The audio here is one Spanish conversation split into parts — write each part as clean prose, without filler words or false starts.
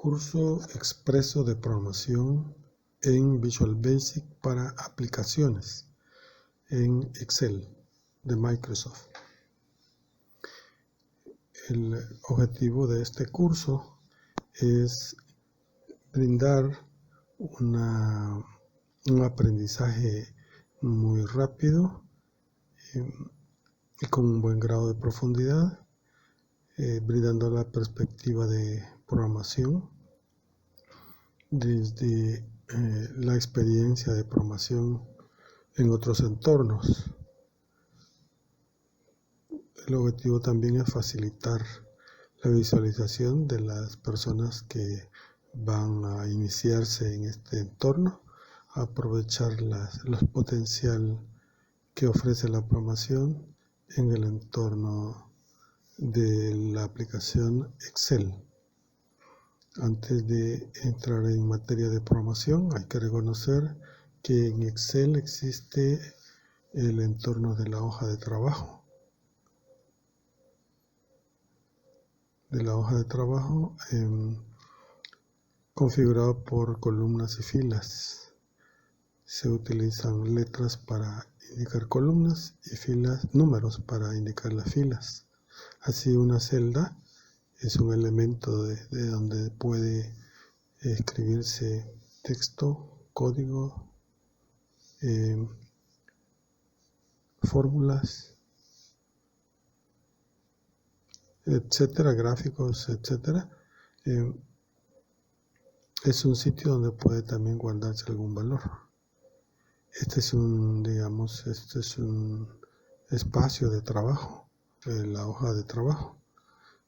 Curso expreso de programación en Visual Basic para aplicaciones en Excel de Microsoft. El objetivo de este curso es brindar un aprendizaje muy rápido y con un buen grado de profundidad, brindando la perspectiva de programación desde la experiencia de programación en otros entornos. El objetivo también es facilitar la visualización de las personas que van a iniciarse en este entorno, aprovechar los potencial que ofrece la programación en el entorno de la aplicación Excel. Antes de entrar en materia de programación, hay que reconocer que en Excel existe el entorno de la hoja de trabajo. Configurado por columnas y filas. Se utilizan letras para indicar columnas y filas, números para indicar las filas. Así, una celda es un elemento de donde puede escribirse texto, código, fórmulas, etcétera, gráficos, etcétera. Es un sitio donde puede también guardarse algún valor. Este es un espacio de trabajo, la hoja de trabajo,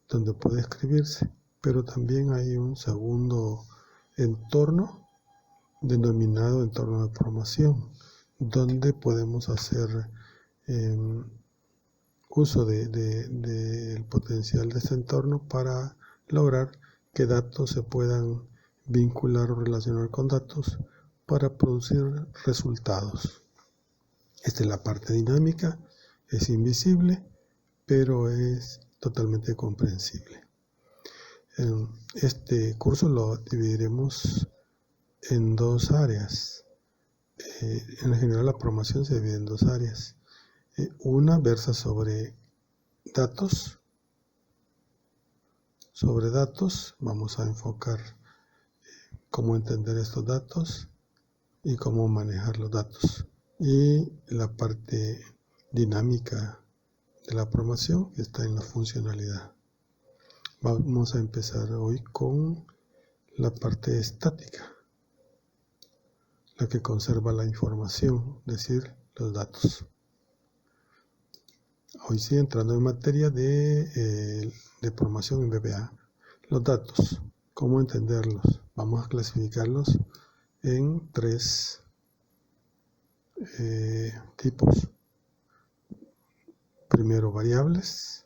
donde puede escribirse, pero también hay un segundo entorno denominado entorno de programación, donde podemos hacer uso del potencial de este entorno para lograr que datos se puedan vincular o relacionar con datos para producir resultados. Esta es la parte dinámica, es invisible, pero es totalmente comprensible. Este curso lo dividiremos en dos áreas. En general, la programación se divide en dos áreas. Una versa sobre datos. Vamos a enfocar cómo entender estos datos y cómo manejar los datos. Y la parte dinámica de la programación que está en la funcionalidad. Vamos a empezar hoy con la parte estática, la que conserva la información, es decir, los datos. Hoy sí, entrando en materia de programación en VBA. Los datos, ¿cómo entenderlos? Vamos a clasificarlos en tres tipos. Primero, variables,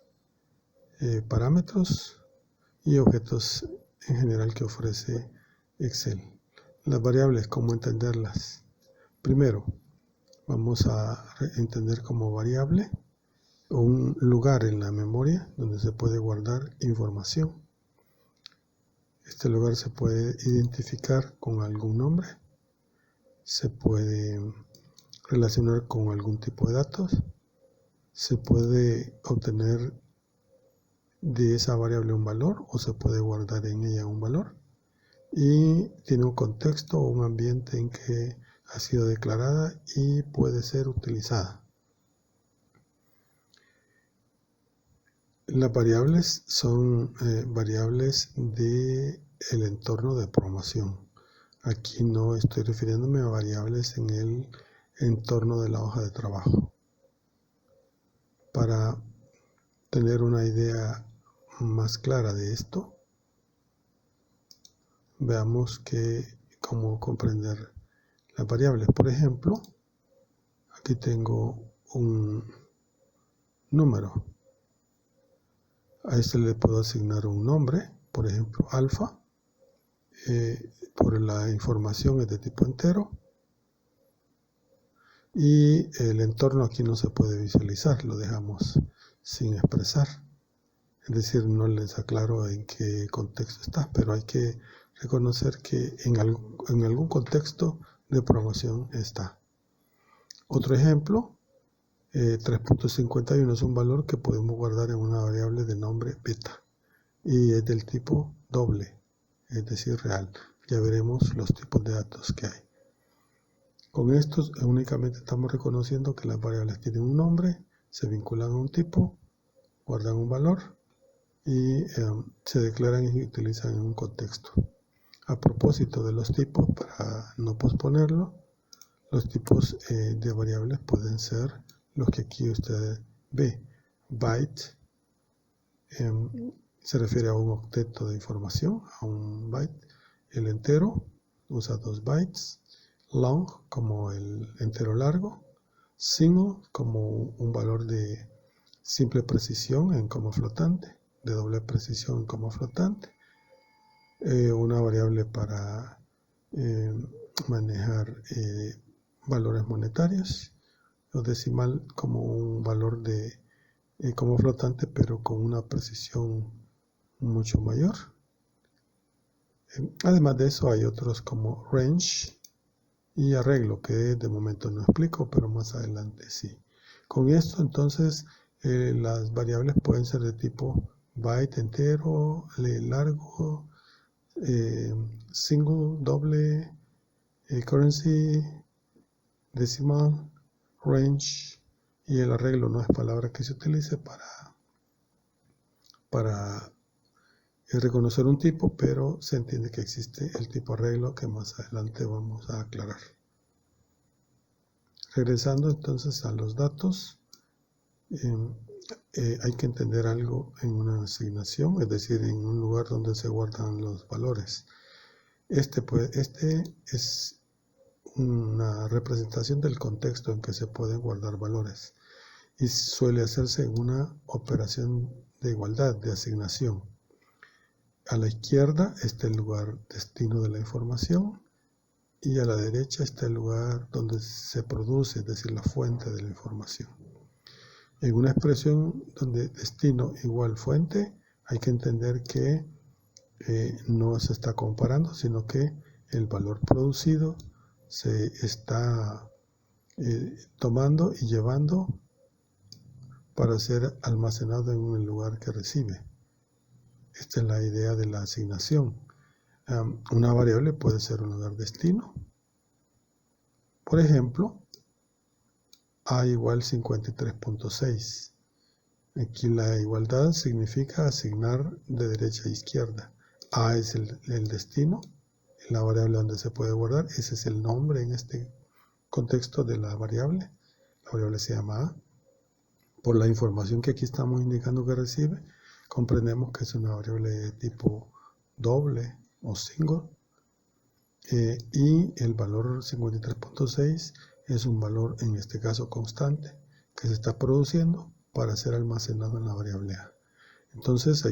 parámetros y objetos en general que ofrece Excel. Las variables, ¿cómo entenderlas? Primero, vamos a entender como variable un lugar en la memoria donde se puede guardar información. Este lugar se puede identificar con algún nombre, se puede relacionar con algún tipo de datos, se puede obtener de esa variable un valor o se puede guardar en ella un valor, y tiene un contexto o un ambiente en que ha sido declarada y puede ser utilizada. Las variables son variables del entorno de programación. Aquí no estoy refiriéndome a variables en el entorno de la hoja de trabajo. Para tener una idea más clara de esto, veamos cómo comprender las variables. Por ejemplo, aquí tengo un número. A este le puedo asignar un nombre, por ejemplo, alfa. Por la información es de tipo entero. Y el entorno aquí no se puede visualizar, lo dejamos sin expresar. Es decir, no les aclaro en qué contexto está, pero hay que reconocer que en algún contexto de programación está. Otro ejemplo, 3.51 es un valor que podemos guardar en una variable de nombre beta y es del tipo doble, es decir, real. Ya veremos los tipos de datos que hay. Con estos únicamente estamos reconociendo que las variables tienen un nombre, se vinculan a un tipo, guardan un valor y se declaran y utilizan en un contexto. A propósito de los tipos, para no posponerlo, los tipos de variables pueden ser los que aquí usted ve. Byte se refiere a un octeto de información, a un byte. El entero usa 2 bytes. Long como el entero largo. Single como un valor de simple precisión en coma flotante, de doble precisión en coma flotante. Una variable para manejar valores monetarios, o decimal como un valor de como flotante pero con una precisión mucho mayor. Además de eso hay otros como range y arreglo, que de momento no explico, pero más adelante sí. Con esto entonces las variables pueden ser de tipo byte entero, largo, single, doble, currency, decimal, range, y el arreglo no es palabra que se utilice para reconocer un tipo, pero se entiende que existe el tipo arreglo que más adelante vamos a aclarar. Regresando entonces a los datos, hay que entender algo en una asignación, es decir, en un lugar donde se guardan los valores. Este es una representación del contexto en que se pueden guardar valores y suele hacerse en una operación de igualdad, de asignación. A la izquierda está el lugar destino de la información y a la derecha está el lugar donde se produce, es decir, la fuente de la información. En una expresión donde destino igual fuente, hay que entender que no se está comparando, sino que el valor producido se está tomando y llevando para ser almacenado en el lugar que recibe. Esta es la idea de la asignación. Una variable puede ser un lugar destino. Por ejemplo, A igual 53.6. Aquí la igualdad significa asignar de derecha a izquierda. A es el destino, la variable donde se puede guardar. Ese es el nombre en este contexto de la variable. La variable se llama A. Por la información que aquí estamos indicando que recibe, comprendemos que es una variable de tipo doble o single. Y el valor 53.6 es un valor, en este caso constante, que se está produciendo para ser almacenado en la variable A. Entonces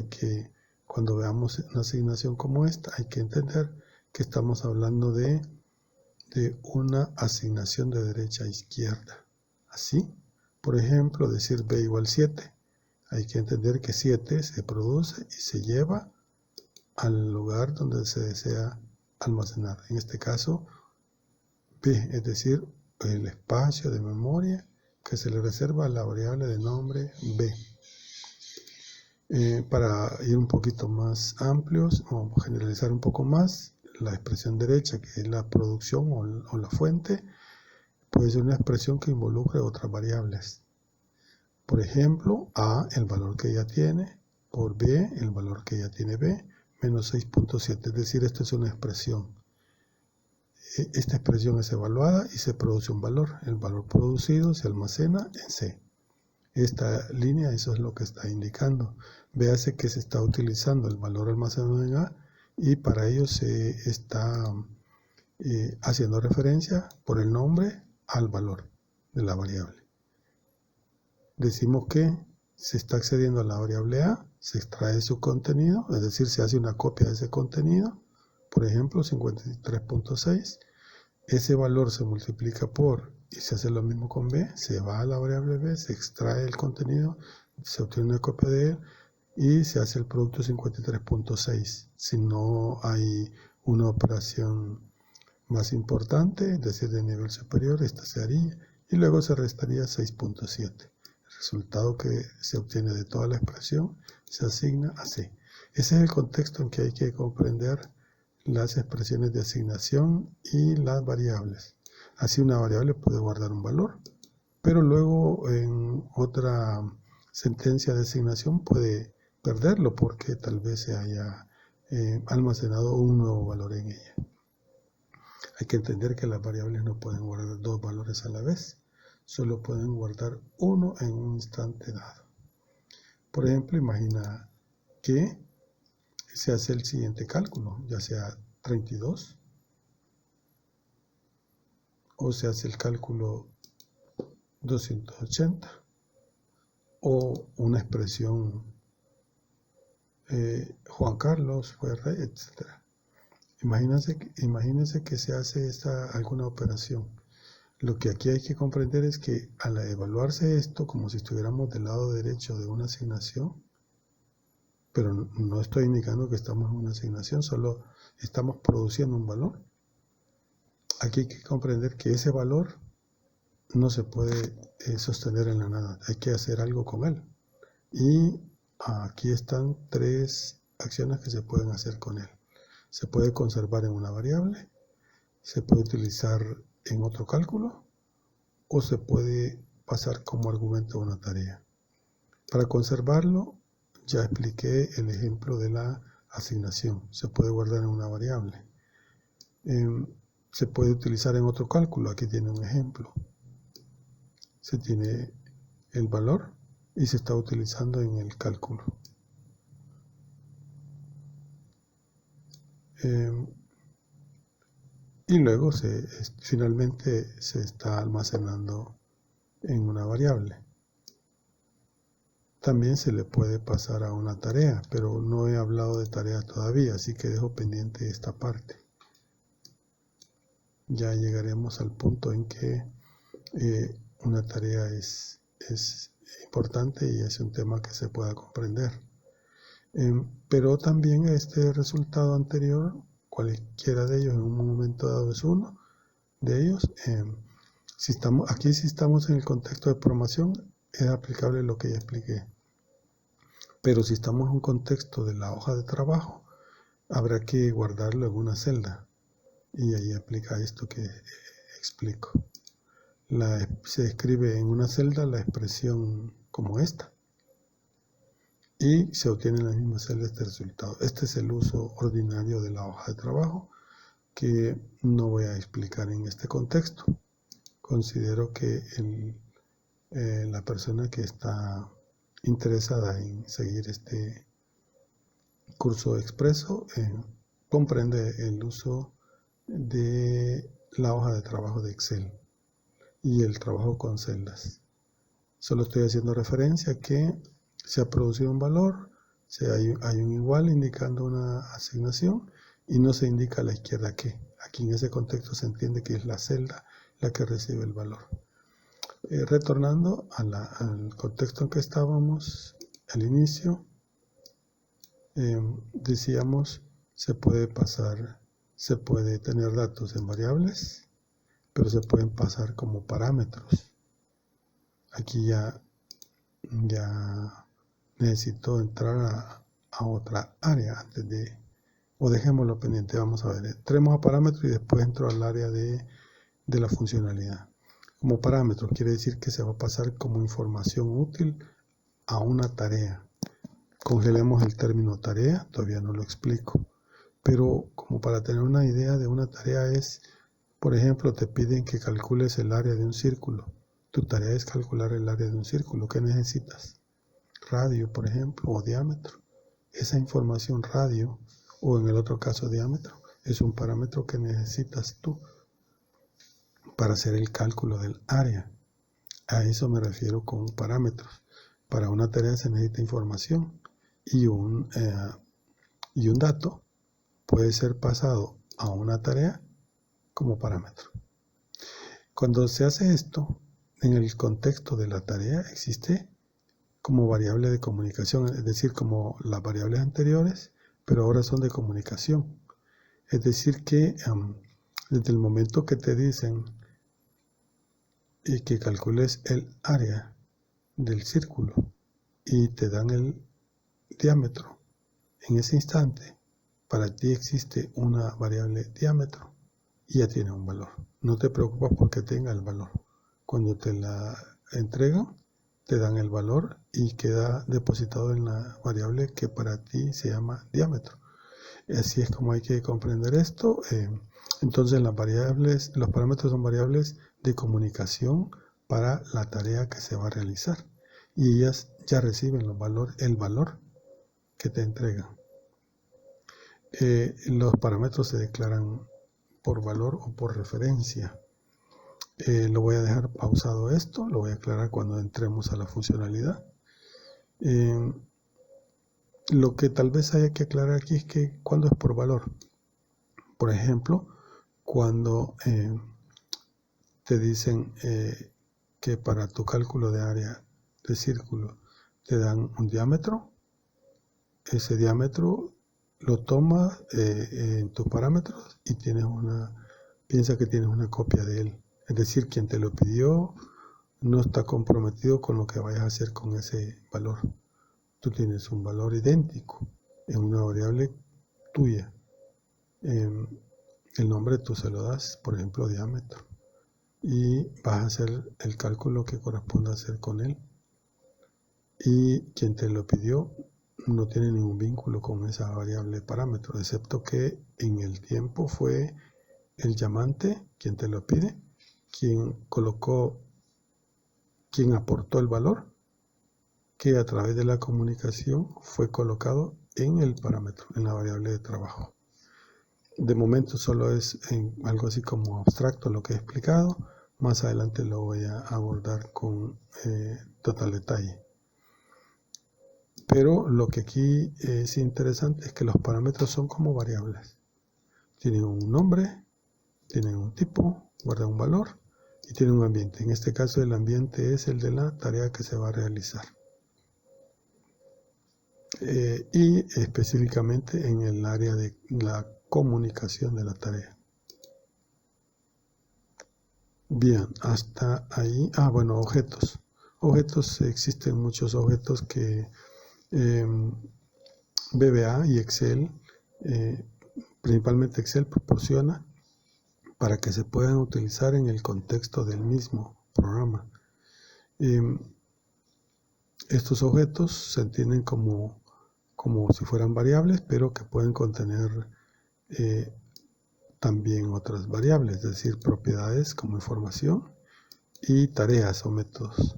cuando veamos una asignación como esta, hay que entender que estamos hablando de una asignación de derecha a izquierda. Así, por ejemplo, decir B igual 7, hay que entender que 7 se produce y se lleva al lugar donde se desea almacenar. En este caso, B, es decir, el espacio de memoria que se le reserva a la variable de nombre B. Para ir un poquito más amplios, o generalizar un poco más, la expresión derecha, que es la producción o la fuente, puede ser una expresión que involucre otras variables. Por ejemplo, A, el valor que ya tiene, por B, el valor que ya tiene B, menos 6.7, es decir, esto es una expresión. Esta expresión es evaluada y se produce un valor. El valor producido se almacena en C. Esta línea, eso es lo que está indicando. Véase que se está utilizando el valor almacenado en A y para ello se está haciendo referencia por el nombre al valor de la variable. Decimos que se está accediendo a la variable A, se extrae su contenido, es decir, se hace una copia de ese contenido, por ejemplo 53.6, ese valor se multiplica por, y se hace lo mismo con B, se va a la variable B, se extrae el contenido, se obtiene una copia de él, y se hace el producto 53.6. Si no hay una operación más importante, es decir, de nivel superior, esta se haría y luego se restaría 6.7. El resultado que se obtiene de toda la expresión se asigna a C. Ese es el contexto en que hay que comprender las expresiones de asignación y las variables. Así una variable puede guardar un valor, pero luego en otra sentencia de asignación puede perderlo porque tal vez se haya almacenado un nuevo valor en ella. Hay que entender que las variables no pueden guardar dos valores a la vez, solo pueden guardar uno en un instante dado. Por ejemplo, imagina que se hace el siguiente cálculo, ya sea 32 o se hace el cálculo 280 o una expresión Juan Carlos fue rey, etc. Imagínense que se hace alguna operación. Lo que aquí hay que comprender es que al evaluarse esto como si estuviéramos del lado derecho de una asignación, pero no estoy indicando que estamos en una asignación, solo estamos produciendo un valor. Aquí hay que comprender que ese valor no se puede sostener en la nada, hay que hacer algo con él. Y aquí están tres acciones que se pueden hacer con él. Se puede conservar en una variable, se puede utilizar en otro cálculo o se puede pasar como argumento a una tarea. Para conservarlo, ya expliqué el ejemplo de la asignación. Se puede guardar en una variable. Se puede utilizar en otro cálculo. Aquí tiene un ejemplo. Se tiene el valor y se está utilizando en el cálculo. Y luego finalmente se está almacenando en una variable. También se le puede pasar a una tarea, pero no he hablado de tareas todavía, así que dejo pendiente esta parte. Ya llegaremos al punto en que una tarea es importante y es un tema que se pueda comprender. Pero también este resultado anterior, cualquiera de ellos en un momento dado es uno de ellos. Si estamos en el contexto de programación, es aplicable lo que ya expliqué. Pero si estamos en un contexto de la hoja de trabajo, habrá que guardarlo en una celda. Y ahí aplica esto que explico. Se escribe en una celda la expresión como esta. Y se obtiene en la misma celda este resultado. Este es el uso ordinario de la hoja de trabajo que no voy a explicar en este contexto. Considero que la persona que está interesada en seguir este curso expreso comprende el uso de la hoja de trabajo de Excel y el trabajo con celdas. Solo estoy haciendo referencia a que se ha producido un valor, hay un igual indicando una asignación y no se indica a la izquierda qué. Aquí en ese contexto se entiende que es la celda la que recibe el valor. Retornando al contexto en que estábamos al inicio, decíamos se puede tener datos en variables, pero se pueden pasar como parámetros. Aquí ya necesito entrar a otra área o dejémoslo pendiente. Vamos a ver, entremos a parámetros y después entro al área de la funcionalidad. Como parámetro quiere decir que se va a pasar como información útil a una tarea. Congelemos el término tarea, todavía no lo explico, pero como para tener una idea de una tarea es, por ejemplo, te piden que calcules el área de un círculo. Tu tarea es calcular el área de un círculo. ¿Qué necesitas? Radio, por ejemplo, o diámetro. Esa información radio, o en el otro caso diámetro, es un parámetro que necesitas tú para hacer el cálculo del área. A eso me refiero con parámetros. Para una tarea se necesita información y un dato puede ser pasado a una tarea como parámetro. Cuando se hace esto, en el contexto de la tarea existe como variable de comunicación, es decir, como las variables anteriores, pero ahora son de comunicación. Es decir que desde el momento que te dicen y que calcules el área del círculo y te dan el diámetro, en ese instante para ti existe una variable diámetro y ya tiene un valor. No te preocupas porque tenga el valor. Cuando te la entregan, te dan el valor y queda depositado en la variable que para ti se llama diámetro. Así es como hay que comprender esto. Entonces los parámetros son variables de comunicación para la tarea que se va a realizar. Y ellas ya reciben el valor que te entregan. Los parámetros se declaran por valor o por referencia. Lo voy a dejar pausado esto, lo voy a aclarar cuando entremos a la funcionalidad. Lo que tal vez haya que aclarar aquí es que cuando es por valor. Por ejemplo, cuando te dicen que para tu cálculo de área de círculo te dan un diámetro, ese diámetro lo tomas en tus parámetros y piensa que tienes una copia de él. Es decir, quien te lo pidió no está comprometido con lo que vayas a hacer con ese valor. Tú tienes un valor idéntico en una variable tuya. El nombre tú se lo das, por ejemplo, diámetro. Y vas a hacer el cálculo que corresponda hacer con él. Y quien te lo pidió no tiene ningún vínculo con esa variable parámetro, excepto que en el tiempo fue el llamante, quien te lo pide, quien aportó el valor, que a través de la comunicación fue colocado en el parámetro, en la variable de trabajo. De momento solo es algo así como abstracto lo que he explicado. Más adelante lo voy a abordar con total detalle. Pero lo que aquí es interesante es que los parámetros son como variables. Tienen un nombre, tienen un tipo, guardan un valor y tienen un ambiente. En este caso el ambiente es el de la tarea que se va a realizar. Y específicamente en el área de la comunicación de la tarea. Bien, hasta ahí. Bueno, objetos. Objetos, existen muchos objetos que VBA y Excel, principalmente Excel, proporciona para que se puedan utilizar en el contexto del mismo programa. Estos objetos se entienden como si fueran variables, pero que pueden contener también otras variables, es decir, propiedades como información y tareas o métodos.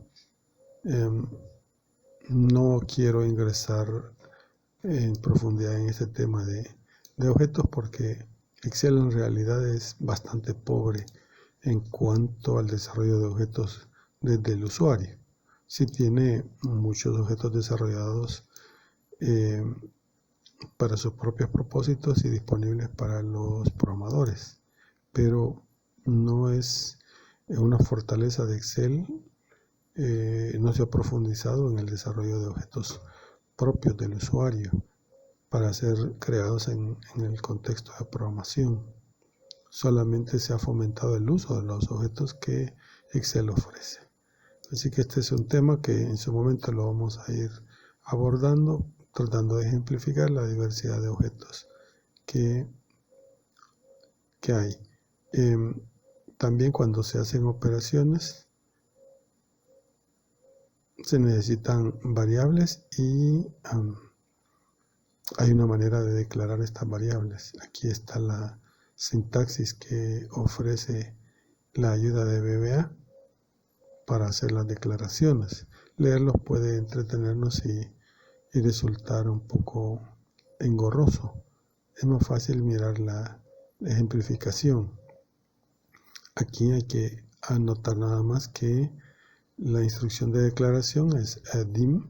No quiero ingresar en profundidad en ese tema de objetos porque Excel en realidad es bastante pobre en cuanto al desarrollo de objetos desde el usuario. Sí tiene muchos objetos desarrollados para sus propios propósitos y disponibles para los programadores, pero no es una fortaleza de Excel. No se ha profundizado en el desarrollo de objetos propios del usuario para ser creados en el contexto de programación. Solamente se ha fomentado el uso de los objetos que Excel ofrece. Así que este es un tema que en su momento lo vamos a ir abordando, tratando de ejemplificar la diversidad de objetos que hay. También cuando se hacen operaciones se necesitan variables y hay una manera de declarar estas variables. Aquí está la sintaxis que ofrece la ayuda de VBA para hacer las declaraciones. Leerlos puede entretenernos y resultar un poco engorroso. Es más fácil mirar la ejemplificación. Aquí hay que anotar nada más que la instrucción de declaración es dim.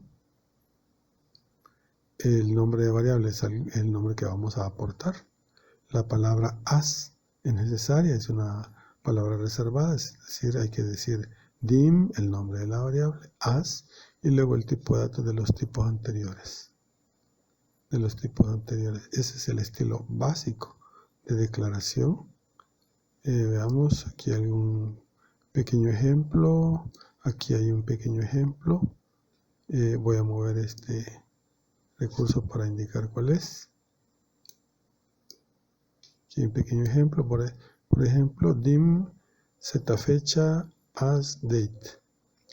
El nombre de variable es el nombre que vamos a aportar. La palabra as es necesaria, es una palabra reservada, es decir, hay que decir dim, el nombre de la variable, as, y luego el tipo de datos de los tipos anteriores. Ese es el estilo básico de declaración. Veamos, aquí hay un pequeño ejemplo. Aquí hay un pequeño ejemplo. Voy a mover este recurso para indicar cuál es. Aquí hay un pequeño ejemplo. Por ejemplo, dim zfecha as date.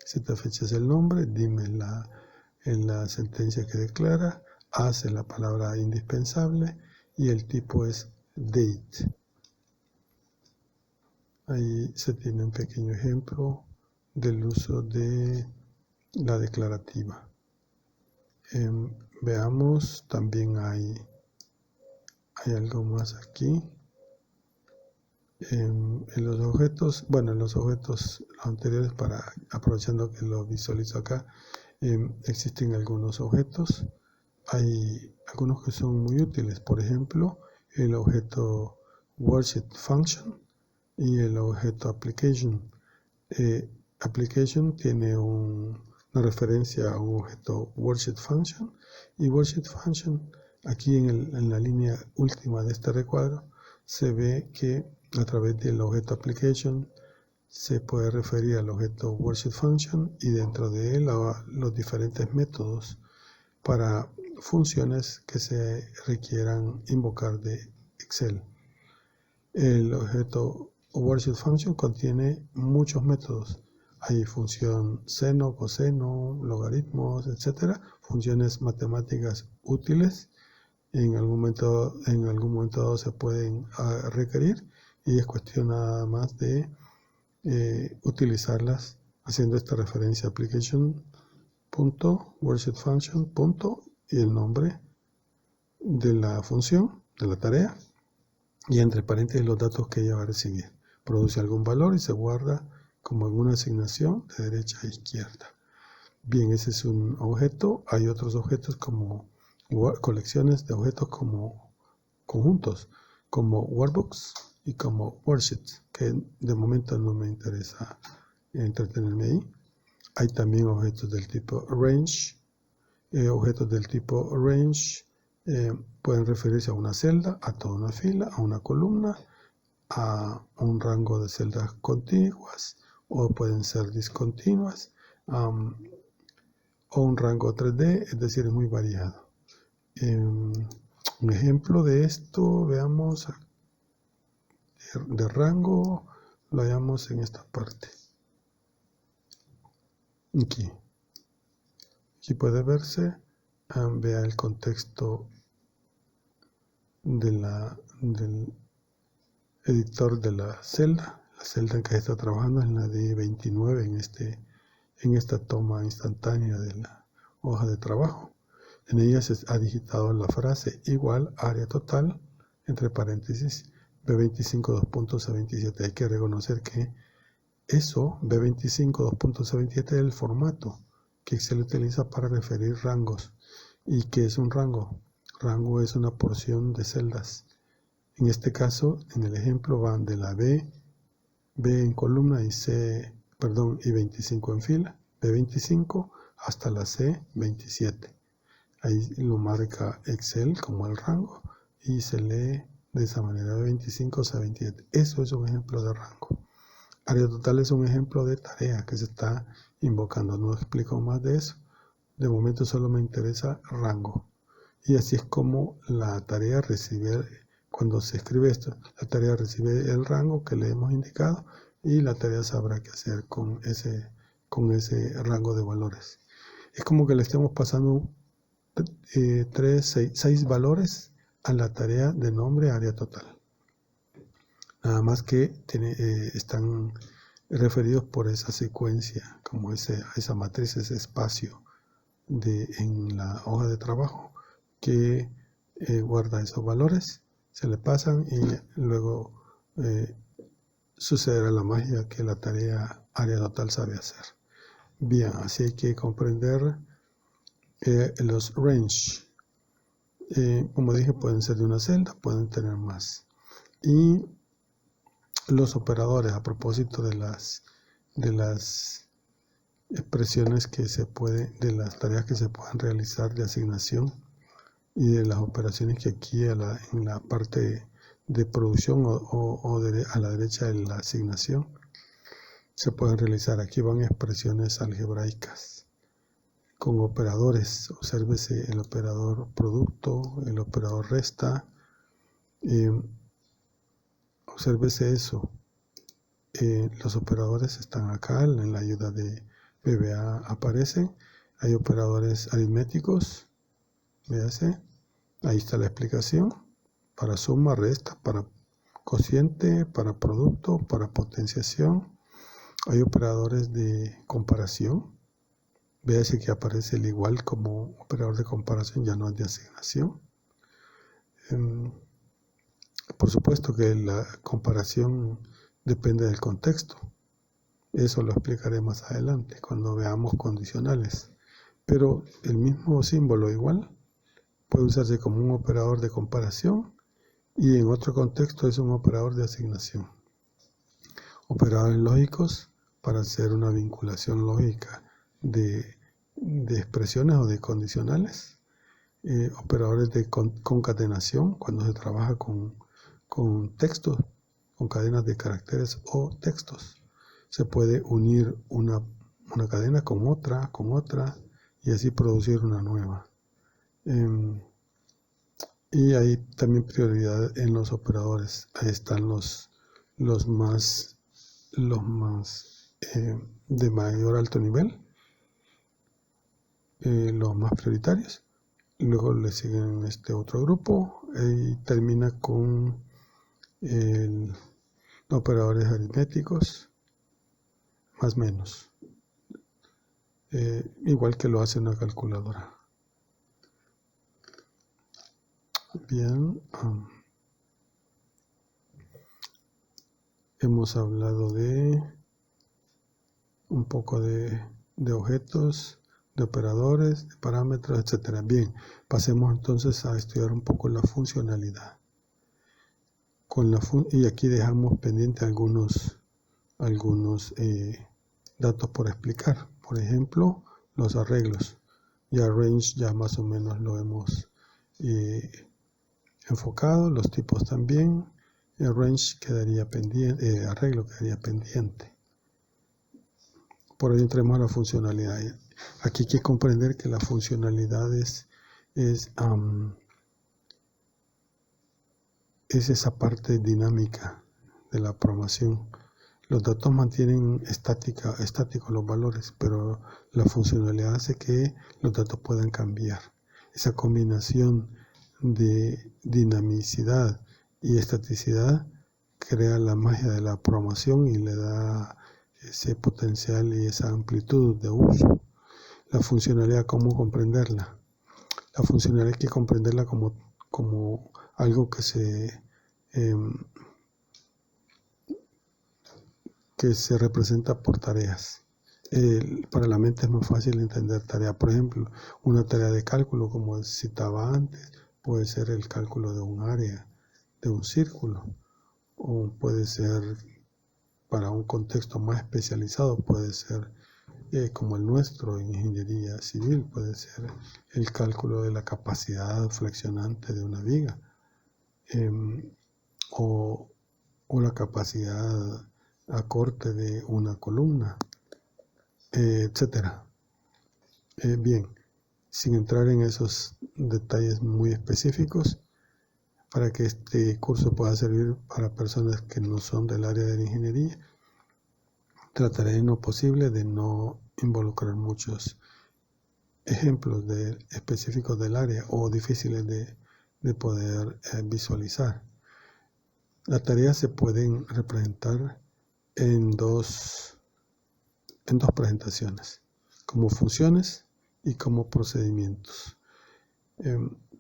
Zfecha es el nombre, dim es la sentencia que declara, as es la palabra indispensable y el tipo es date. Ahí se tiene un pequeño ejemplo del uso de la declarativa. Veamos, también hay algo más aquí. En los objetos, bueno, en los objetos anteriores, aprovechando que lo visualizo acá, existen algunos objetos. Hay algunos que son muy útiles, por ejemplo, el objeto worksheet function y el objeto application. Application tiene una referencia a un objeto worksheet function, y worksheet function, aquí en la línea última de este recuadro, se ve que a través del objeto application se puede referir al objeto worksheet function y dentro de él a los diferentes métodos para funciones que se requieran invocar de Excel. El objeto worksheet function contiene muchos métodos. Hay función seno, coseno, logaritmos, etc. Funciones matemáticas útiles. En algún momento dado se pueden requerir y es cuestión nada más de utilizarlas haciendo esta referencia application.worksheetfunction. Y el nombre de la función, de la tarea, y entre paréntesis los datos que ella va a recibir. Produce algún valor y se guarda como en una asignación de derecha a izquierda. Bien, ese es un objeto. Hay otros objetos como colecciones de objetos como conjuntos, como workbooks y como worksheets, que de momento no me interesa entretenerme ahí. Hay también objetos del tipo range. Objetos del tipo range pueden referirse a una celda, a toda una fila, a una columna, a un rango de celdas contiguas, o pueden ser discontinuas, o un rango 3D, es decir, es muy variado. Un ejemplo de esto, veamos, de rango, lo hallamos en esta parte. Aquí puede verse, vea el contexto del editor de la celda en que está trabajando es la de 29 en esta toma instantánea de la hoja de trabajo. En ella se ha digitado la frase igual área total, entre paréntesis, B25 2.27. Hay que reconocer que eso, B25 2.27, es el formato que Excel utiliza para referir rangos. ¿Y qué es un rango? Rango es una porción de celdas. En este caso, en el ejemplo, van de la B en columna y y 25 en fila, B25 hasta la C27. Ahí lo marca Excel como el rango y se lee de esa manera, de 25 a C27. Eso es un ejemplo de rango. Área total es un ejemplo de tarea que se está invocando. No explico más de eso. De momento solo me interesa rango. Y así es como la tarea recibe, cuando se escribe esto, la tarea recibe el rango que le hemos indicado y la tarea sabrá qué hacer con ese rango de valores. Es como que le estemos pasando 6 valores a la tarea de nombre área total. Nada más que están referidos por esa secuencia, como esa matriz, ese espacio en la hoja de trabajo que guarda esos valores, se le pasan y luego sucederá la magia que la tarea área total sabe hacer. Bien, así hay que comprender los range. Como dije, pueden ser de una celda, pueden tener más. Y los operadores, a propósito de de las expresiones que se pueden, de las tareas que se puedan realizar de asignación y de las operaciones que aquí en la parte de producción a la derecha de la asignación se pueden realizar. Aquí van expresiones algebraicas con operadores. Obsérvese el operador producto, el operador resta. Obsérvese eso. Los operadores están acá, en la ayuda de VBA aparecen. Hay operadores aritméticos. Véase. Ahí está la explicación. Para suma, resta, para cociente, para producto, para potenciación. Hay operadores de comparación. Véase que aparece el igual como operador de comparación, ya no es de asignación. Por supuesto que la comparación depende del contexto. Eso lo explicaré más adelante cuando veamos condicionales. Pero el mismo símbolo igual puede usarse como un operador de comparación y en otro contexto es un operador de asignación. Operadores lógicos para hacer una vinculación lógica de expresiones o de condicionales. Operadores de concatenación cuando se trabaja con textos, con cadenas de caracteres o textos. Se puede unir una cadena con otra y así producir una nueva. Y hay también prioridad en los operadores. Ahí están los más de mayor alto nivel, los más prioritarios. Luego le siguen este otro grupo y termina con operadores aritméticos, más menos. Igual que lo hace una calculadora. Bien. Hemos hablado de un poco de objetos, de operadores, de parámetros, etc. Bien, pasemos entonces a estudiar un poco la funcionalidad. Y aquí dejamos pendiente algunos datos por explicar. Por ejemplo, los arreglos. Ya range ya más o menos lo hemos enfocado, los tipos también. El range quedaría pendiente, arreglo quedaría pendiente. Por ello entremos a la funcionalidad. Aquí hay que comprender que la funcionalidad es esa parte dinámica de la programación. Los datos mantienen estáticos los valores, pero la funcionalidad hace que los datos puedan cambiar. Esa combinación de dinamicidad y estaticidad crea la magia de la programación y le da ese potencial y esa amplitud de uso. La funcionalidad, ¿cómo comprenderla? La funcionalidad hay que comprenderla como algo que se representa por tareas. Para la mente es más fácil entender tareas. Por ejemplo, una tarea de cálculo, como citaba antes, puede ser el cálculo de un área, de un círculo, o puede ser para un contexto más especializado, puede ser como el nuestro en ingeniería civil, puede ser el cálculo de la capacidad flexionante de una viga o la capacidad a corte de una columna, etcétera. Bien, sin entrar en esos detalles muy específicos, para que este curso pueda servir para personas que no son del área de la ingeniería, trataré en lo posible de no involucrar muchos ejemplos específicos del área o difíciles de poder visualizar. Las tareas se pueden representar en dos presentaciones, como funciones y como procedimientos.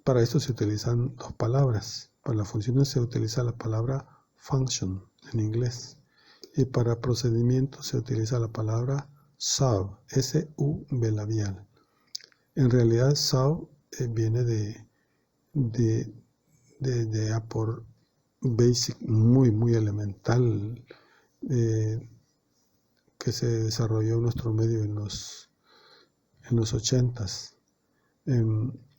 Para esto se utilizan dos palabras. Para las funciones se utiliza la palabra function en inglés y para procedimientos se utiliza la palabra solve, S-U-V labial. En realidad solve viene de por basic, muy elemental, que se desarrolló en nuestro medio en los 80s,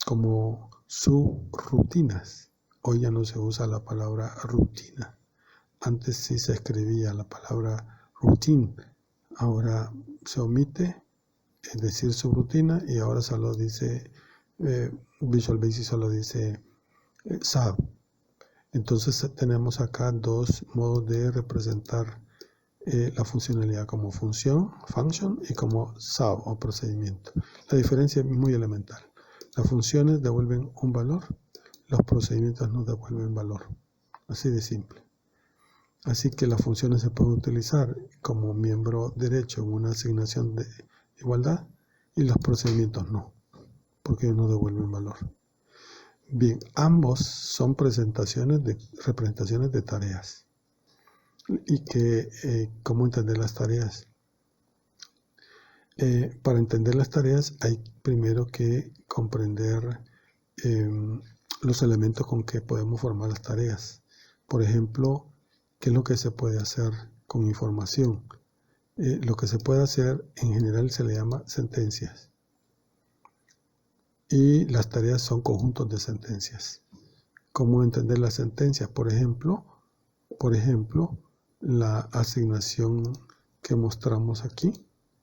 como subrutinas. Hoy ya no se usa la palabra rutina. Antes sí se escribía la palabra routine. Ahora se omite decir subrutina y ahora solo dice Visual Basic, solo dice sub. Entonces tenemos acá dos modos de representar la funcionalidad, como function, y como sub o procedimiento. La diferencia es muy elemental. Las funciones devuelven un valor, los procedimientos no devuelven valor. Así de simple. Así que las funciones se pueden utilizar como miembro derecho en una asignación de igualdad y los procedimientos no, porque ellos no devuelven valor. Bien, ambos son representaciones de tareas. ¿Y cómo entender las tareas? Para entender las tareas hay primero que comprender los elementos con que podemos formar las tareas. Por ejemplo, ¿qué es lo que se puede hacer con información? Lo que se puede hacer en general se le llama sentencias. Y las tareas son conjuntos de sentencias. ¿Cómo entender las sentencias? Por ejemplo, la asignación que mostramos aquí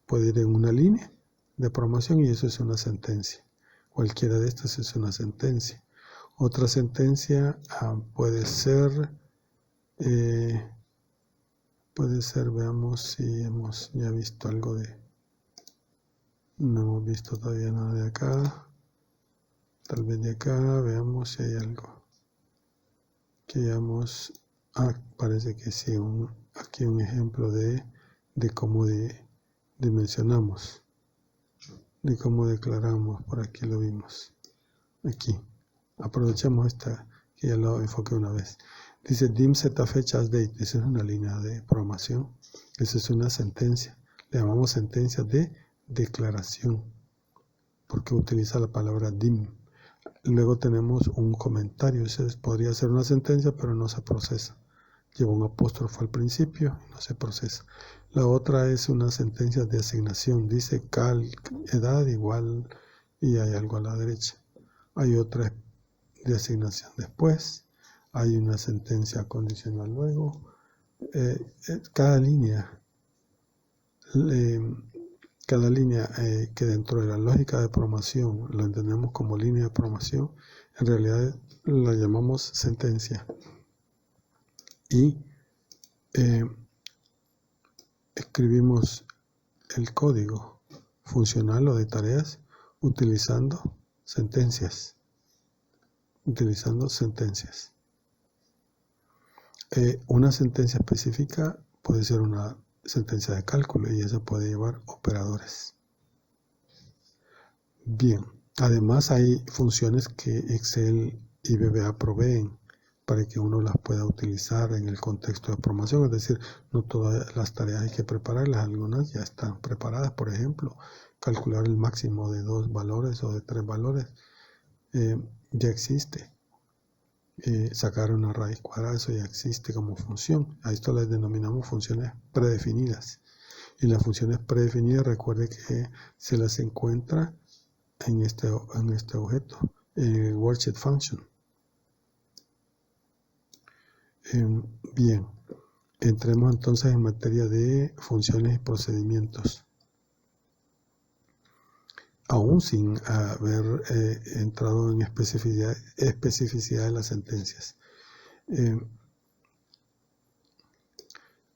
puede ir en una línea de programación y eso es una sentencia. Cualquiera de estas es una sentencia. Otra sentencia puede ser, veamos si hemos ya visto algo no hemos visto todavía nada de acá. Tal vez de acá, veamos si hay algo que hayamos, parece que sí, aquí un ejemplo de cómo dimensionamos, de cómo declaramos, por aquí lo vimos, aquí, aprovechemos esta, que ya lo enfoqué una vez, dice dim ZFetchAsDate, esa es una línea de programación, esa es una sentencia, le llamamos sentencia de declaración, porque utiliza la palabra dim. Luego tenemos un comentario, ese podría ser una sentencia, pero no se procesa. Lleva un apóstrofo al principio y no se procesa. La otra es una sentencia de asignación, dice cal edad igual y hay algo a la derecha. Hay otra de asignación después, hay una sentencia condicional luego. Cada línea que dentro de la lógica de programación lo entendemos como línea de programación, en realidad la llamamos sentencia. Y escribimos el código funcional o de tareas utilizando sentencias. Una sentencia específica puede ser una sentencia de cálculo y esa puede llevar operadores. Bien, además hay funciones que Excel y VBA proveen para que uno las pueda utilizar en el contexto de programación, es decir, no todas las tareas hay que prepararlas, algunas ya están preparadas, por ejemplo, calcular el máximo de 2 valores o de 3 valores, ya existe. Sacar una raíz cuadrada, eso ya existe como función. A esto les denominamos funciones predefinidas. Y las funciones predefinidas, recuerde que se las encuentra en este objeto, worksheet function. Bien, entremos entonces en materia de funciones y procedimientos. Aún sin haber entrado en especificidad de las sentencias.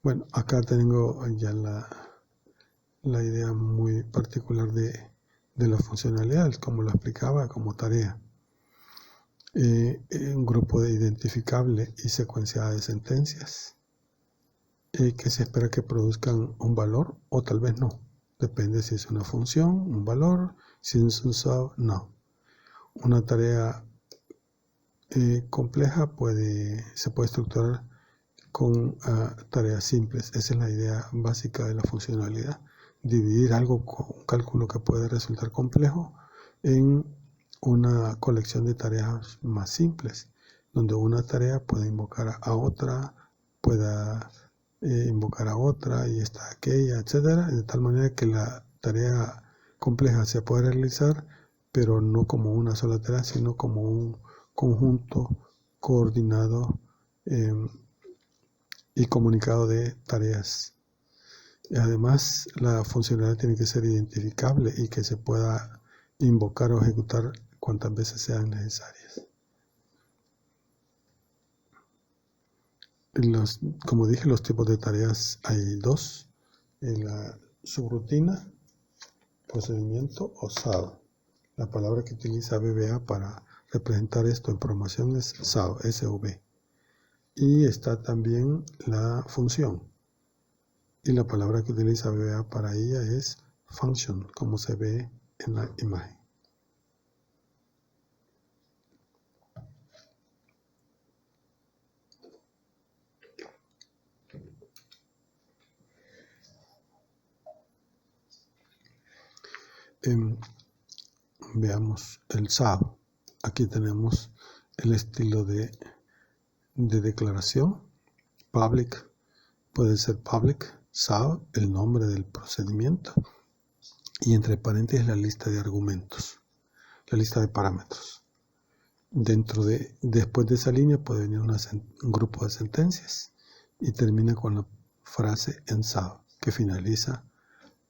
Bueno, acá tengo ya la idea muy particular de la funcionalidad, como lo explicaba, como tarea. Un grupo de identificable y secuenciada de sentencias que se espera que produzcan un valor o tal vez no. Depende si es una función, un valor, si es un sub, no. Una tarea compleja se puede estructurar con tareas simples. Esa es la idea básica de la funcionalidad. Dividir algo con un cálculo que puede resultar complejo en una colección de tareas más simples, donde una tarea puede invocar a otra, pueda invocar a otra y esta a aquella, etcétera, de tal manera que la tarea compleja se puede realizar, pero no como una sola tarea, sino como un conjunto coordinado y comunicado de tareas. Además, la funcionalidad tiene que ser identificable y que se pueda invocar o ejecutar cuantas veces sean necesarias. Como dije, los tipos de tareas hay dos: en la subrutina, procedimiento o SAO. La palabra que utiliza VBA para representar esto en programación es SAO, SV. Y está también la función. Y la palabra que utiliza VBA para ella es function, como se ve en la imagen. Veamos el SAO. Aquí tenemos el estilo de declaración. Public, puede ser public, SAO, el nombre del procedimiento, y entre paréntesis la lista de argumentos, la lista de parámetros. Después de esa línea puede venir un grupo de sentencias y termina con la frase en SAO, que finaliza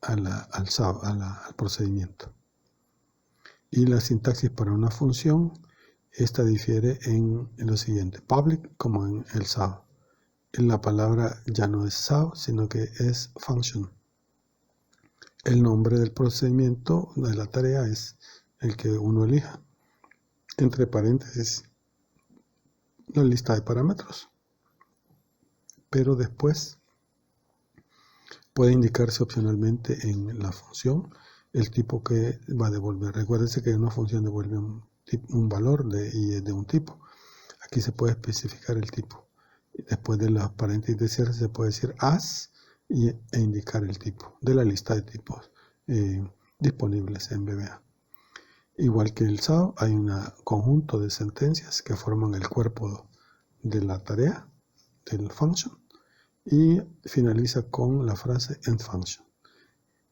al SAO, al procedimiento. Y la sintaxis para una función, esta difiere en lo siguiente: public, como en el SAO. La palabra ya no es SAO, sino que es function. El nombre del procedimiento de la tarea es el que uno elija. Entre paréntesis, la lista de parámetros. Pero después puede indicarse opcionalmente en la función el tipo que va a devolver. Recuérdense que una función devuelve un valor y es de un tipo. Aquí se puede especificar el tipo. Después de los paréntesis de cierre se puede decir as e indicar el tipo de la lista de tipos disponibles en VBA. Igual que el SAO, hay un conjunto de sentencias que forman el cuerpo de la tarea, del function, y finaliza con la frase end function.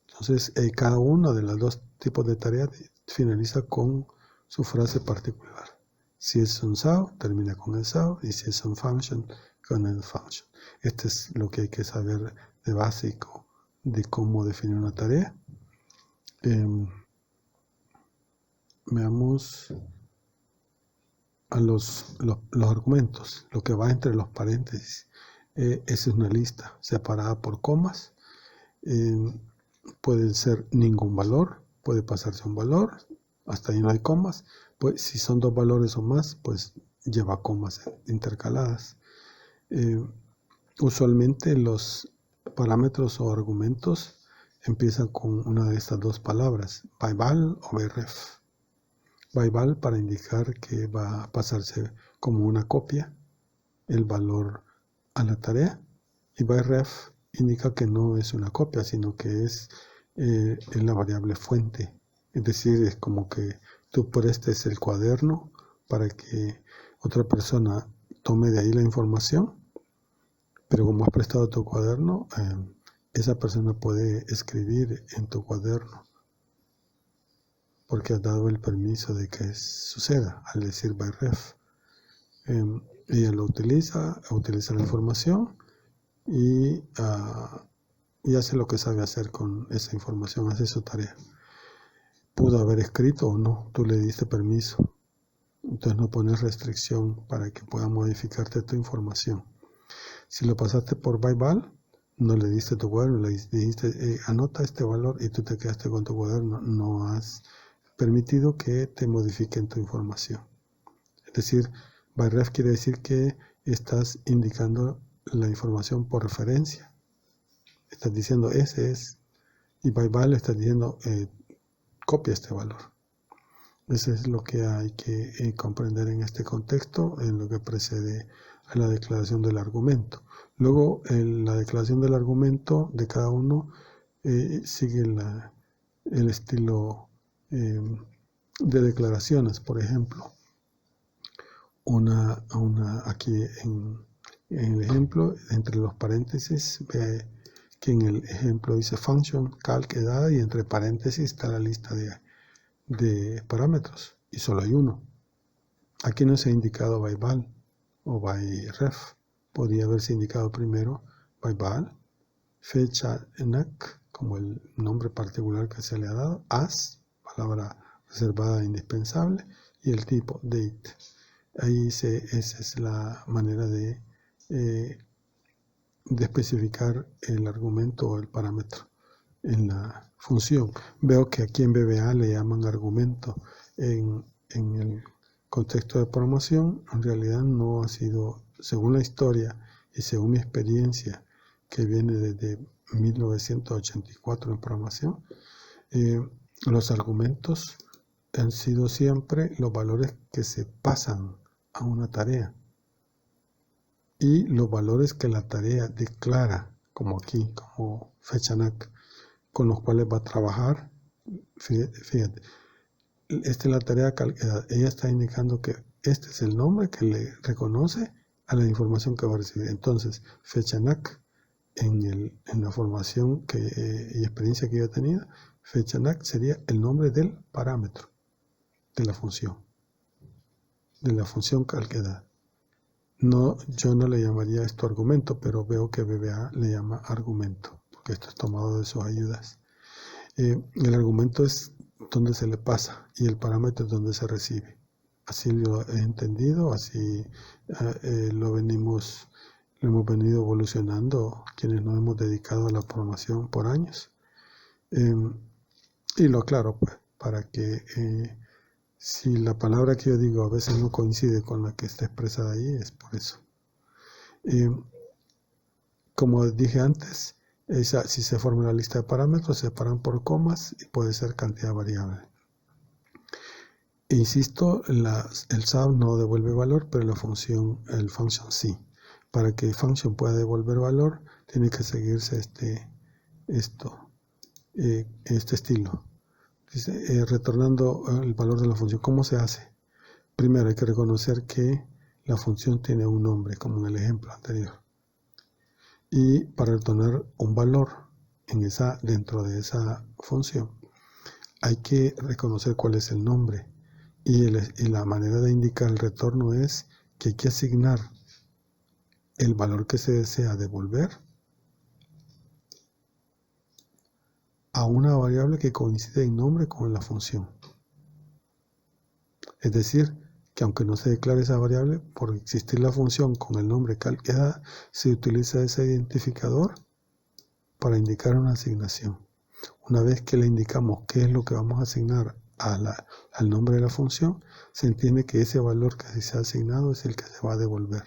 Entonces, cada uno de los dos tipos de tareas finaliza con su frase particular. Si es un SAO, termina con el SAO, y si es un function, con el function. Este es lo que hay que saber de básico de cómo definir una tarea. Veamos a los argumentos, lo que va entre los paréntesis. Esa es una lista separada por comas. Puede ser ningún valor, puede pasarse un valor, hasta ahí no hay comas. Pues si son dos valores o más, pues lleva comas intercaladas. Usualmente los parámetros o argumentos empiezan con una de estas dos palabras, byval o byref. Byval para indicar que va a pasarse como una copia el valor a la tarea, y byref indica que no es una copia, sino que es la variable fuente. Es decir, es como que tú prestes el cuaderno para que otra persona tome de ahí la información, pero como has prestado tu cuaderno, esa persona puede escribir en tu cuaderno porque has dado el permiso de que suceda al decir byref. Ella lo utiliza la información y hace lo que sabe hacer con esa información, hace su tarea. Pudo haber escrito o no, tú le diste permiso. Entonces no pones restricción para que pueda modificarte tu información. Si lo pasaste por byval, no le diste tu cuaderno, le dijiste anota este valor y tú te quedaste con tu cuaderno. No has permitido que te modifiquen tu información. Es decir, byref quiere decir que estás indicando la información por referencia. Estás diciendo ese es, y byval estás diciendo copia este valor. Eso es lo que hay que comprender en este contexto, en lo que precede a la declaración del argumento. Luego, la declaración del argumento de cada uno sigue el estilo de declaraciones. Por ejemplo, aquí En el ejemplo, entre los paréntesis, ve que en el ejemplo dice function calc edad y entre paréntesis está la lista de parámetros y solo hay uno. Aquí no se ha indicado by val o by ref. Podría haberse indicado primero by val, fecha enac, como el nombre particular que se le ha dado, as, palabra reservada e indispensable, y el tipo date. Ahí esa es la manera de especificar el argumento o el parámetro en la función. Veo que aquí en VBA le llaman argumento. En el contexto de programación, en realidad no ha sido, según la historia y según mi experiencia, que viene desde 1984 en programación, los argumentos han sido siempre los valores que se pasan a una tarea y los valores que la tarea declara, como aquí, como fetchanac, con los cuales va a trabajar. Fíjate, esta es la tarea calculada. Ella está indicando que este es el nombre que le reconoce a la información que va a recibir. Entonces, fetchanac, en la formación y experiencia que yo he tenido, fetchanac sería el nombre del parámetro de la función calculada. No, yo no le llamaría esto argumento, pero veo que VBA le llama argumento, porque esto es tomado de sus ayudas. El argumento es donde se le pasa y el parámetro es donde se recibe. Así lo he entendido, así lo hemos venido evolucionando quienes nos hemos dedicado a la programación por años. Y lo aclaro, pues, para que si la palabra que yo digo a veces no coincide con la que está expresada ahí, es por eso. Como dije antes, si se forma una lista de parámetros, se separan por comas y puede ser cantidad variable. E insisto, el sub no devuelve valor, pero el function sí. Para que function pueda devolver valor, tiene que seguirse este estilo. Dice, retornando el valor de la función. ¿Cómo se hace? Primero hay que reconocer que la función tiene un nombre, como en el ejemplo anterior. Y para retornar un valor dentro de esa función, hay que reconocer cuál es el nombre. Y la manera de indicar el retorno es que hay que asignar el valor que se desea devolver a una variable que coincide en nombre con la función. Es decir, que aunque no se declare esa variable, por existir la función con el nombre calculada, se utiliza ese identificador para indicar una asignación. Una vez que le indicamos qué es lo que vamos a asignar al nombre de la función, se entiende que ese valor que se ha asignado es el que se va a devolver.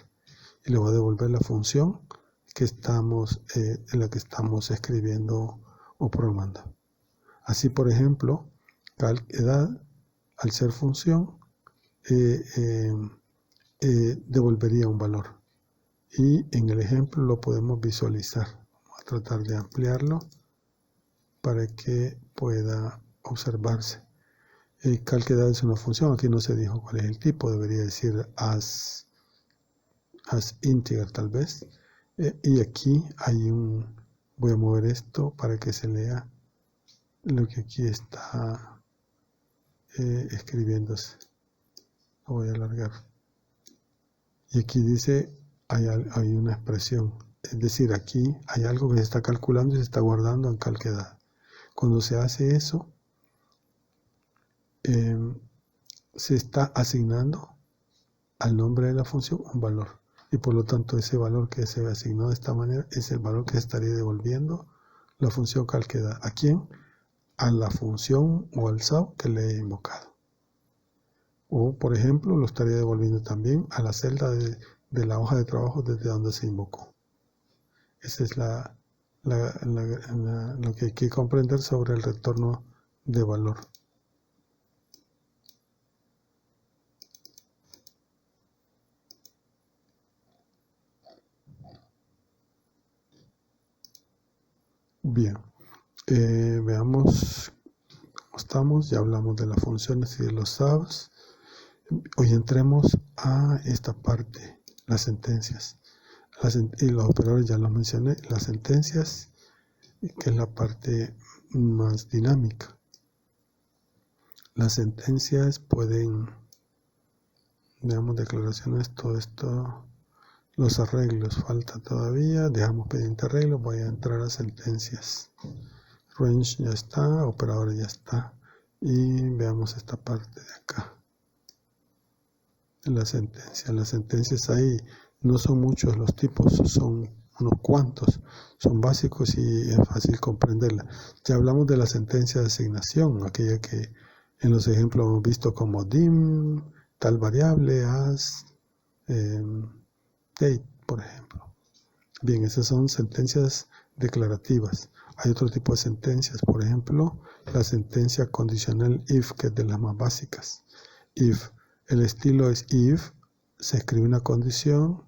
Y le va a devolver la función en la que estamos escribiendo o programando. Así, por ejemplo, calc-edad, al ser función, devolvería un valor. Y en el ejemplo lo podemos visualizar. Vamos a tratar de ampliarlo para que pueda observarse. Calc-edad es una función. Aquí no se dijo cuál es el tipo. Debería decir as integer tal vez. Y aquí hay voy a mover esto para que se lea lo que aquí está escribiéndose. Lo voy a alargar. Y aquí dice, hay una expresión. Es decir, aquí hay algo que se está calculando y se está guardando en calc-edad. Cuando se hace eso, se está asignando al nombre de la función un valor. Y por lo tanto, ese valor que se asignó de esta manera es el valor que estaría devolviendo la función calc-edad. ¿A quién? A la función o al sub que le he invocado. O, por ejemplo, lo estaría devolviendo también a la celda de la hoja de trabajo desde donde se invocó. Esa es lo que hay que comprender sobre el retorno de valor. Bien, veamos cómo estamos. Ya hablamos de las funciones y de los subs. Hoy entremos a esta parte, las sentencias. Y los operadores ya los mencioné. Las sentencias, que es la parte más dinámica. Las sentencias pueden, veamos declaraciones, todo esto, los arreglos, falta todavía, dejamos pendiente arreglo, voy a entrar a sentencias. Range ya está, operador ya está. Y veamos esta parte de acá. Las sentencias ahí no son muchos los tipos, son unos cuantos, son básicos y es fácil comprenderla. Ya hablamos de la sentencia de asignación, aquella que en los ejemplos hemos visto como dim, tal variable, as, date, por ejemplo. Bien, esas son sentencias declarativas. Hay otro tipo de sentencias, por ejemplo, la sentencia condicional if, que es de las más básicas. If, el estilo es if, se escribe una condición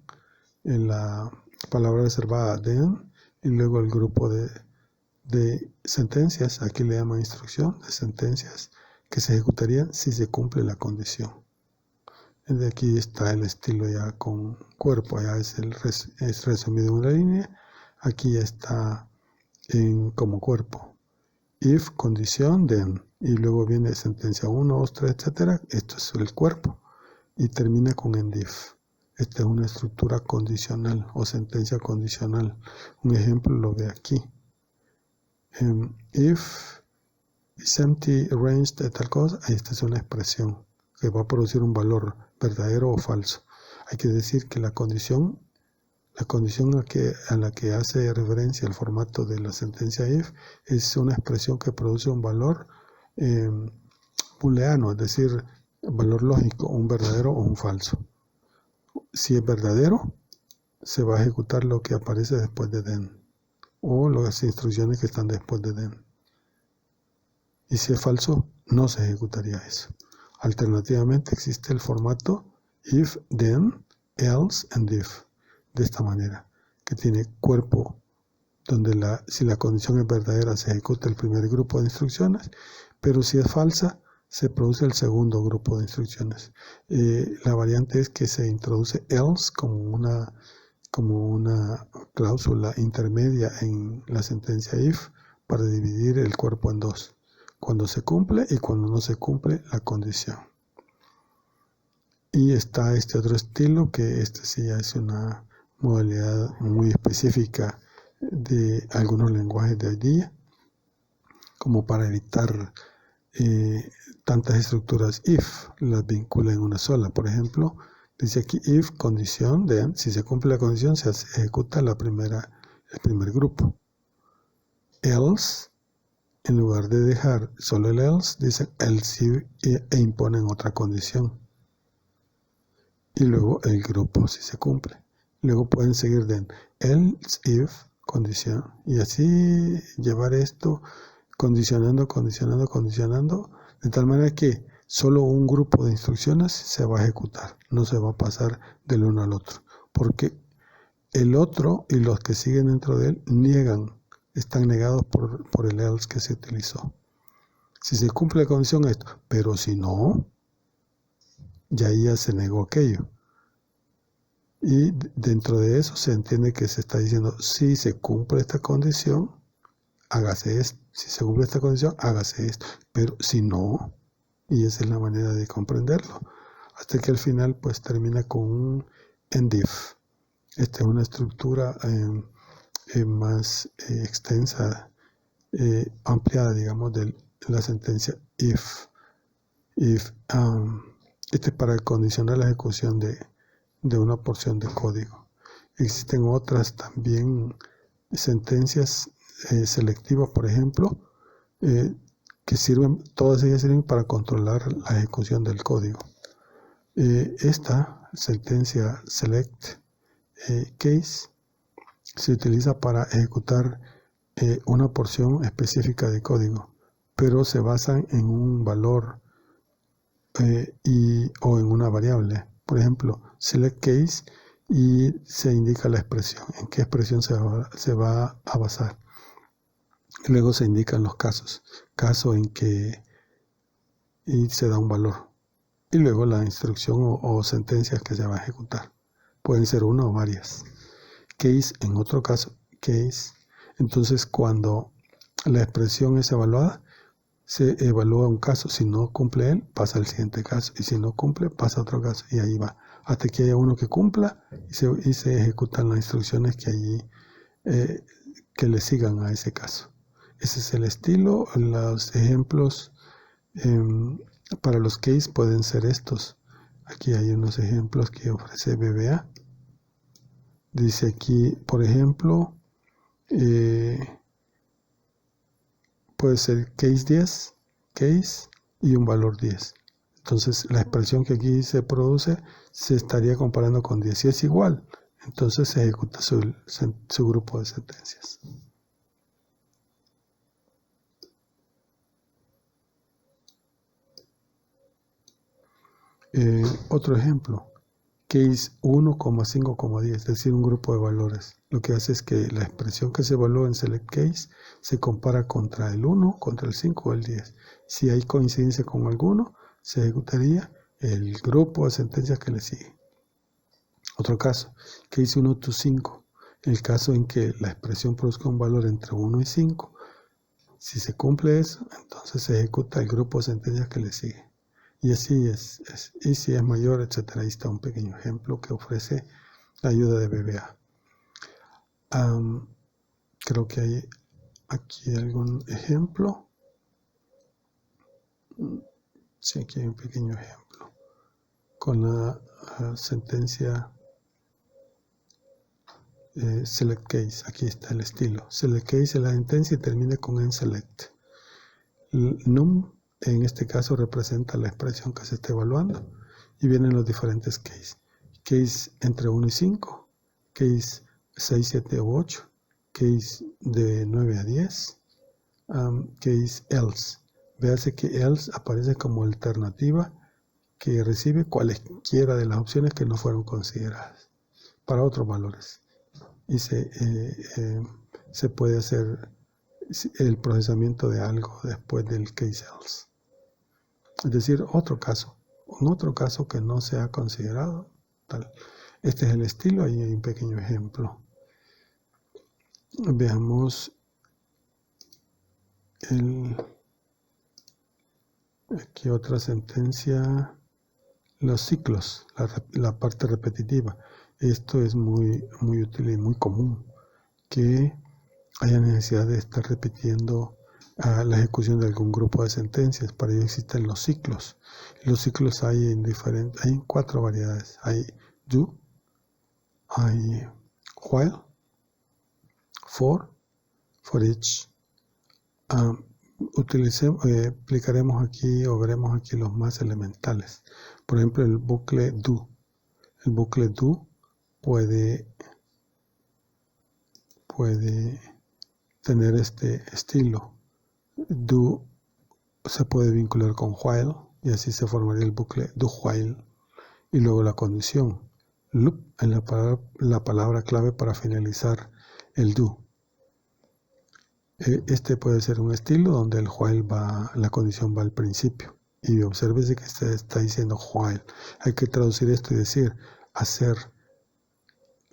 en la palabra reservada then, y luego el grupo de sentencias, aquí le llaman instrucción, de sentencias que se ejecutarían si se cumple la condición. De aquí está el estilo ya con cuerpo, ya es resumido en una línea, aquí ya está como cuerpo. If, condición, then, y luego viene sentencia 1, 2, 3, etc. Esto es el cuerpo y termina con end if. Esta es una estructura condicional o sentencia condicional. Un ejemplo lo ve aquí. If is empty, range de tal cosa, esta es una expresión que va a producir un valor verdadero o falso. Hay que decir que la condición a la que hace referencia el formato de la sentencia if es una expresión que produce un valor booleano, es decir, valor lógico, un verdadero o un falso. Si es verdadero, se va a ejecutar lo que aparece después de then o las instrucciones que están después de then. Y si es falso, no se ejecutaría eso. Alternativamente existe el formato if, then, else and if. De esta manera, que tiene cuerpo donde si la condición es verdadera se ejecuta el primer grupo de instrucciones, pero si es falsa se produce el segundo grupo de instrucciones. La variante es que se introduce else como una cláusula intermedia en la sentencia if para dividir el cuerpo en dos, cuando se cumple y cuando no se cumple la condición. Y está este otro estilo, que este sí ya es una modalidad muy específica de algunos lenguajes de hoy día, como para evitar tantas estructuras if, las vincula en una sola. Por ejemplo, dice aquí if, condición, then, si se cumple la condición se ejecuta el primer grupo. Else, en lugar de dejar solo el else, dice else e imponen otra condición. Y luego el grupo si se cumple. Luego pueden seguir then else if, condición, y así llevar esto condicionando, de tal manera que solo un grupo de instrucciones se va a ejecutar, no se va a pasar del uno al otro, porque el otro y los que siguen dentro de él están negados por el else que se utilizó. Si se cumple la condición esto, pero si no, ya se negó aquello. Y dentro de eso se entiende que se está diciendo, si se cumple esta condición, hágase esto. Si se cumple esta condición, hágase esto. Pero si no, y esa es la manera de comprenderlo. Hasta que al final pues termina con un end if. Esta es una estructura más extensa, ampliada, digamos, de la sentencia if. Este es para condicionar la ejecución de una porción de código. Existen otras también sentencias selectivas, por ejemplo, que todas ellas sirven para controlar la ejecución del código. Esta sentencia select case se utiliza para ejecutar una porción específica de código, pero se basan en un valor o en una variable. Por ejemplo, select case, y se indica la expresión, en qué expresión se va a basar. Luego se indican los caso en que se da un valor. Y luego la instrucción o sentencias que se va a ejecutar. Pueden ser una o varias. case, en otro caso, case. Entonces, cuando la expresión es evaluada, se evalúa un caso. Si no cumple él, pasa al siguiente caso. Y si no cumple, pasa a otro caso. Y ahí va. Hasta que haya uno que cumpla y se ejecutan las instrucciones que allí que le sigan a ese caso. Ese es el estilo. Los ejemplos para los case pueden ser estos. Aquí hay unos ejemplos que ofrece VBA. Dice aquí, por ejemplo, puede ser case 10, case y un valor 10. Entonces la expresión que aquí se produce se estaría comparando con 10. Si es igual, entonces se ejecuta su grupo de sentencias. Otro ejemplo, case 1,5,10, es decir, un grupo de valores. Lo que hace es que la expresión que se evalúa en select case se compara contra el 1, contra el 5 o el 10. Si hay coincidencia con alguno, se ejecutaría el grupo de sentencias que le sigue. Otro caso, case 1 to 5, el caso en que la expresión produzca un valor entre 1 y 5. Si se cumple eso, entonces se ejecuta el grupo de sentencias que le sigue. Y así es. Y si es mayor, etc. Ahí está un pequeño ejemplo que ofrece la ayuda de VBA. Creo que hay aquí algún ejemplo. Sí, aquí hay un pequeño ejemplo. Con la sentencia select case. Aquí está el estilo. Select case es la sentencia y termina con en select. Num en este caso representa la expresión que se está evaluando y vienen los diferentes case. Case entre 1 y 5, case 6, 7 o 8, case de 9 a 10, case else. Véase que else aparece como alternativa que recibe cualesquiera de las opciones que no fueron consideradas para otros valores. Y se puede hacer el procesamiento de algo después del case else. Es decir, otro caso que no se ha considerado. Tal. Este es el estilo, ahí hay un pequeño ejemplo. Veamos aquí otra sentencia, los ciclos, la parte repetitiva. Esto es muy útil y muy común, que haya necesidad de estar repitiendo la ejecución de algún grupo de sentencias. Para ello existen los ciclos. Los ciclos hay en 4 variedades. Hay do, hay while, for each. Aplicaremos aquí o veremos aquí los más elementales. Por ejemplo, el bucle do. El bucle do puede tener este estilo. Do se puede vincular con while y así se formaría el bucle do while. Y luego la condición. Loop es la palabra clave para finalizar el do. Este puede ser un estilo donde el while la condición va al principio. Y obsérvese que se está diciendo while. Hay que traducir esto y decir hacer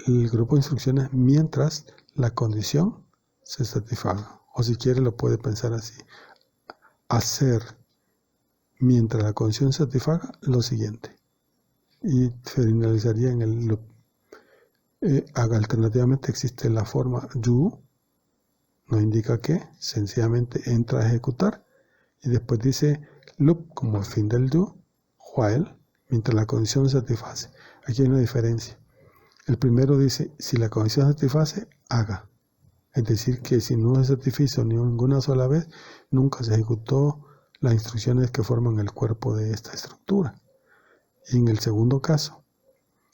el grupo de instrucciones mientras la condición se satisfaga. O si quiere lo puede pensar así. Hacer mientras la condición se satisfaga lo siguiente. Y finalizaría en el loop. Alternativamente existe la forma do. No indica que, sencillamente entra a ejecutar y después dice loop como el fin del do, while, mientras la condición se satisface. Aquí hay una diferencia. El primero dice, si la condición se satisface, haga. Es decir, que si no se satisfizo ni ninguna sola vez, nunca se ejecutó las instrucciones que forman el cuerpo de esta estructura. Y en el segundo caso,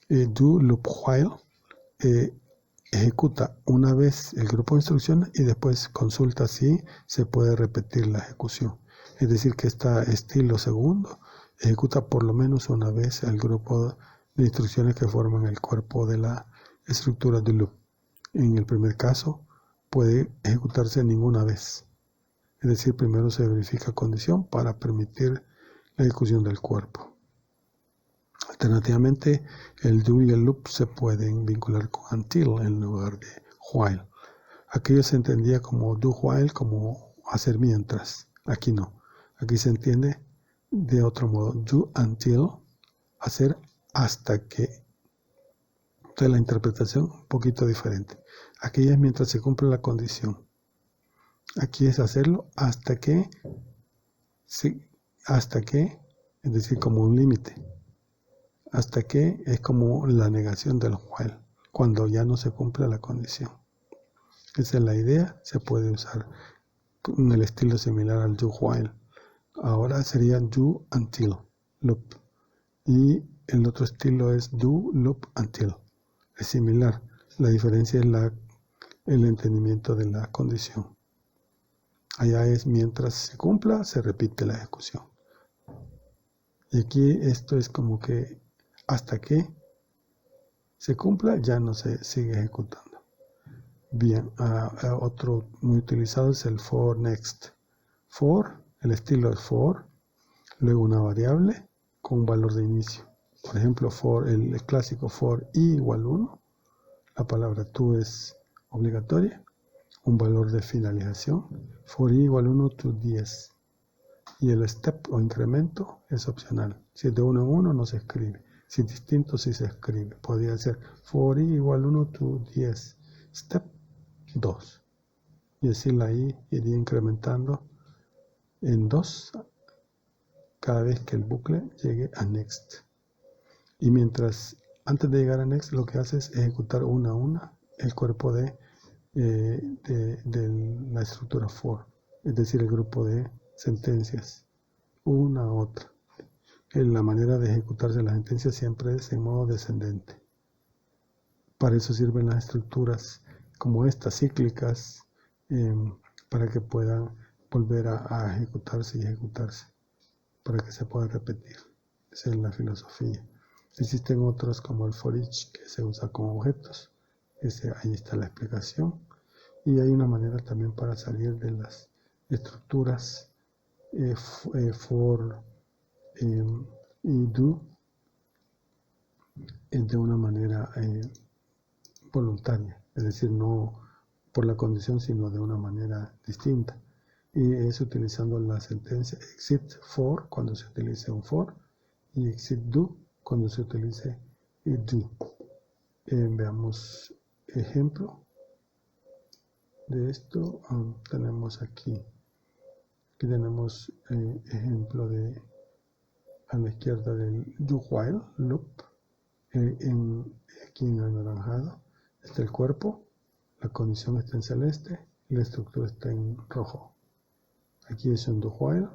do loop while, ejecuta una vez el grupo de instrucciones y después consulta si se puede repetir la ejecución. Es decir, que este estilo segundo ejecuta por lo menos una vez el grupo de instrucciones que forman el cuerpo de la estructura de loop. En el primer caso puede ejecutarse ninguna vez. Es decir, primero se verifica condición para permitir la ejecución del cuerpo. Alternativamente, el do y el loop se pueden vincular con until en lugar de while. Aquello se entendía como do while, como hacer mientras. Aquí no. Aquí se entiende de otro modo. Do until, hacer hasta que. Entonces la interpretación un poquito diferente. Aquí es mientras se cumple la condición. Aquí es hacerlo hasta que, es decir, como un límite. Hasta que es como la negación del while, cuando ya no se cumple la condición. Esa es la idea, se puede usar en el estilo similar al do while. Ahora sería do until loop. Y el otro estilo es do loop until. Es similar. La diferencia es el entendimiento de la condición. Allá es mientras se cumpla, se repite la ejecución. Y aquí esto es como que hasta que se cumpla ya no se sigue ejecutando. Bien, otro muy utilizado es el for next. For, el estilo es for, luego una variable con un valor de inicio. Por ejemplo, for, el clásico for i igual 1, la palabra to es obligatoria, un valor de finalización, for i igual 1 to 10. Y el step o incremento es opcional. Si es de 1 en 1 no se escribe. Si es distinto sí se escribe. Podría ser for i igual 1 to 10. Step 2. Y así la i iría incrementando en 2 cada vez que el bucle llegue a next. Y mientras, antes de llegar a next, lo que hace es ejecutar una a una el cuerpo de la estructura for, es decir, el grupo de sentencias, una a otra. La manera de ejecutarse las sentencias siempre es en modo descendente. Para eso sirven las estructuras como estas, cíclicas, para que puedan volver a ejecutarse y ejecutarse, para que se pueda repetir. Esa es la filosofía. Existen otros como el for each, que se usa con objetos. Ahí está la explicación. Y hay una manera también para salir de las estructuras for y do de una manera voluntaria, es decir, no por la condición, sino de una manera distinta. Y es utilizando la sentencia exit for cuando se utilice un for y exit do cuando se utilice do. Veamos ejemplo de esto. Tenemos aquí tenemos ejemplo de a la izquierda del do while loop. Aquí en anaranjado está el cuerpo, la condición está en celeste y la estructura está en rojo. Aquí es un do while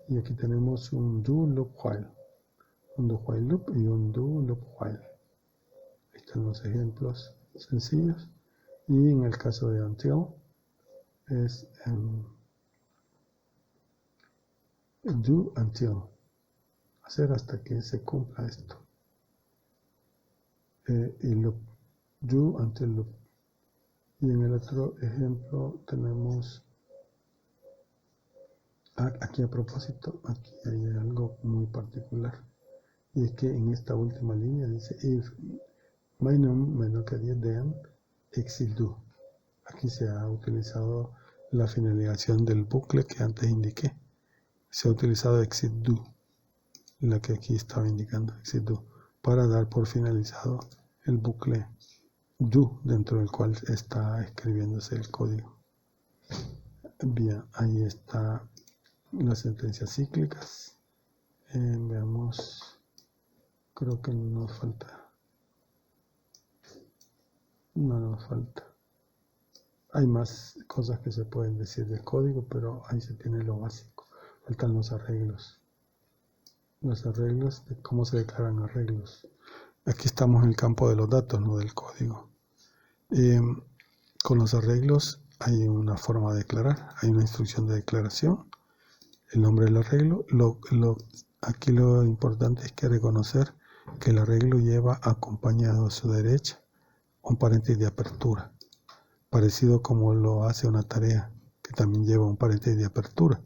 y aquí tenemos un do loop while, un do while loop y un do loop while. Ahí están los ejemplos sencillos. Y en el caso de until es do until, hacer hasta que se cumpla esto. Y loop, do until loop. Y en el otro ejemplo tenemos, aquí a propósito, aquí hay algo muy particular. Y es que en esta última línea dice if minimum menor que 10 then exit do. Aquí se ha utilizado la finalización del bucle que antes indiqué. Se ha utilizado exit do, la que aquí estaba indicando, exit do, para dar por finalizado el bucle do dentro del cual está escribiéndose el código. Bien, ahí está las sentencias cíclicas. Veamos, creo que no nos falta. No nos falta. Hay más cosas que se pueden decir del código, pero ahí se tiene lo básico. Faltan los arreglos. Los arreglos, de cómo se declaran arreglos. Aquí estamos en el campo de los datos, no del código. Con los arreglos hay una forma de declarar, hay una instrucción de declaración, el nombre del arreglo. Aquí lo importante es que reconocer que el arreglo lleva acompañado a su derecha un paréntesis de apertura, parecido como lo hace una tarea que también lleva un paréntesis de apertura.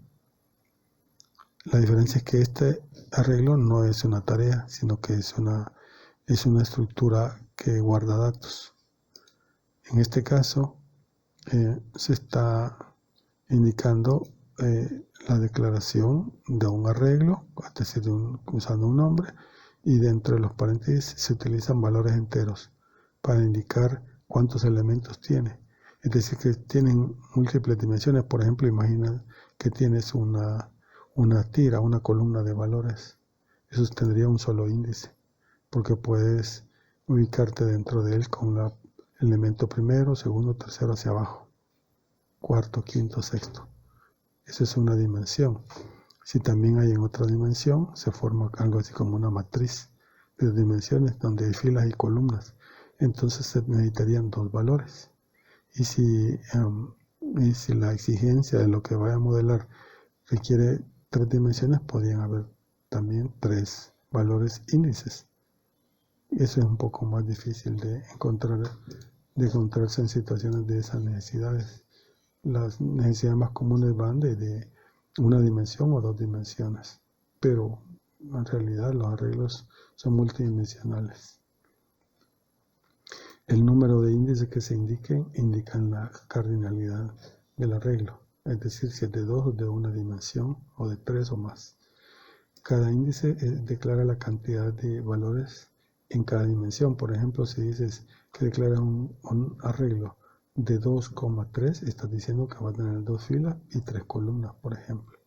La diferencia es que este arreglo no es una tarea, sino que es una estructura que guarda datos. En este caso, se está indicando la declaración de un arreglo, es decir, usando un nombre, y dentro de los paréntesis se utilizan valores enteros para indicar cuántos elementos tiene. Es decir, que tienen múltiples dimensiones. Por ejemplo, imagina que tienes una tira, una columna de valores. Eso tendría un solo índice, porque puedes ubicarte dentro de él con el elemento primero, segundo, tercero hacia abajo, cuarto, quinto, sexto. Esa es una dimensión. Si también hay en otra dimensión, se forma algo así como una matriz de dimensiones donde hay filas y columnas. Entonces se necesitarían dos valores. Y si la exigencia de lo que vaya a modelar requiere 3 dimensiones, podrían haber también 3 valores índices. Eso es un poco más difícil de encontrarse en situaciones de esas necesidades. Las necesidades más comunes van de una dimensión o 2 dimensiones, pero en realidad los arreglos son multidimensionales. El número de índices que se indican la cardinalidad del arreglo, es decir, si es de 2 o de una dimensión o de 3 o más. Cada índice declara la cantidad de valores en cada dimensión. Por ejemplo, si dices que declara un arreglo de 2,3, estás diciendo que va a tener 2 filas y 3 columnas, por ejemplo.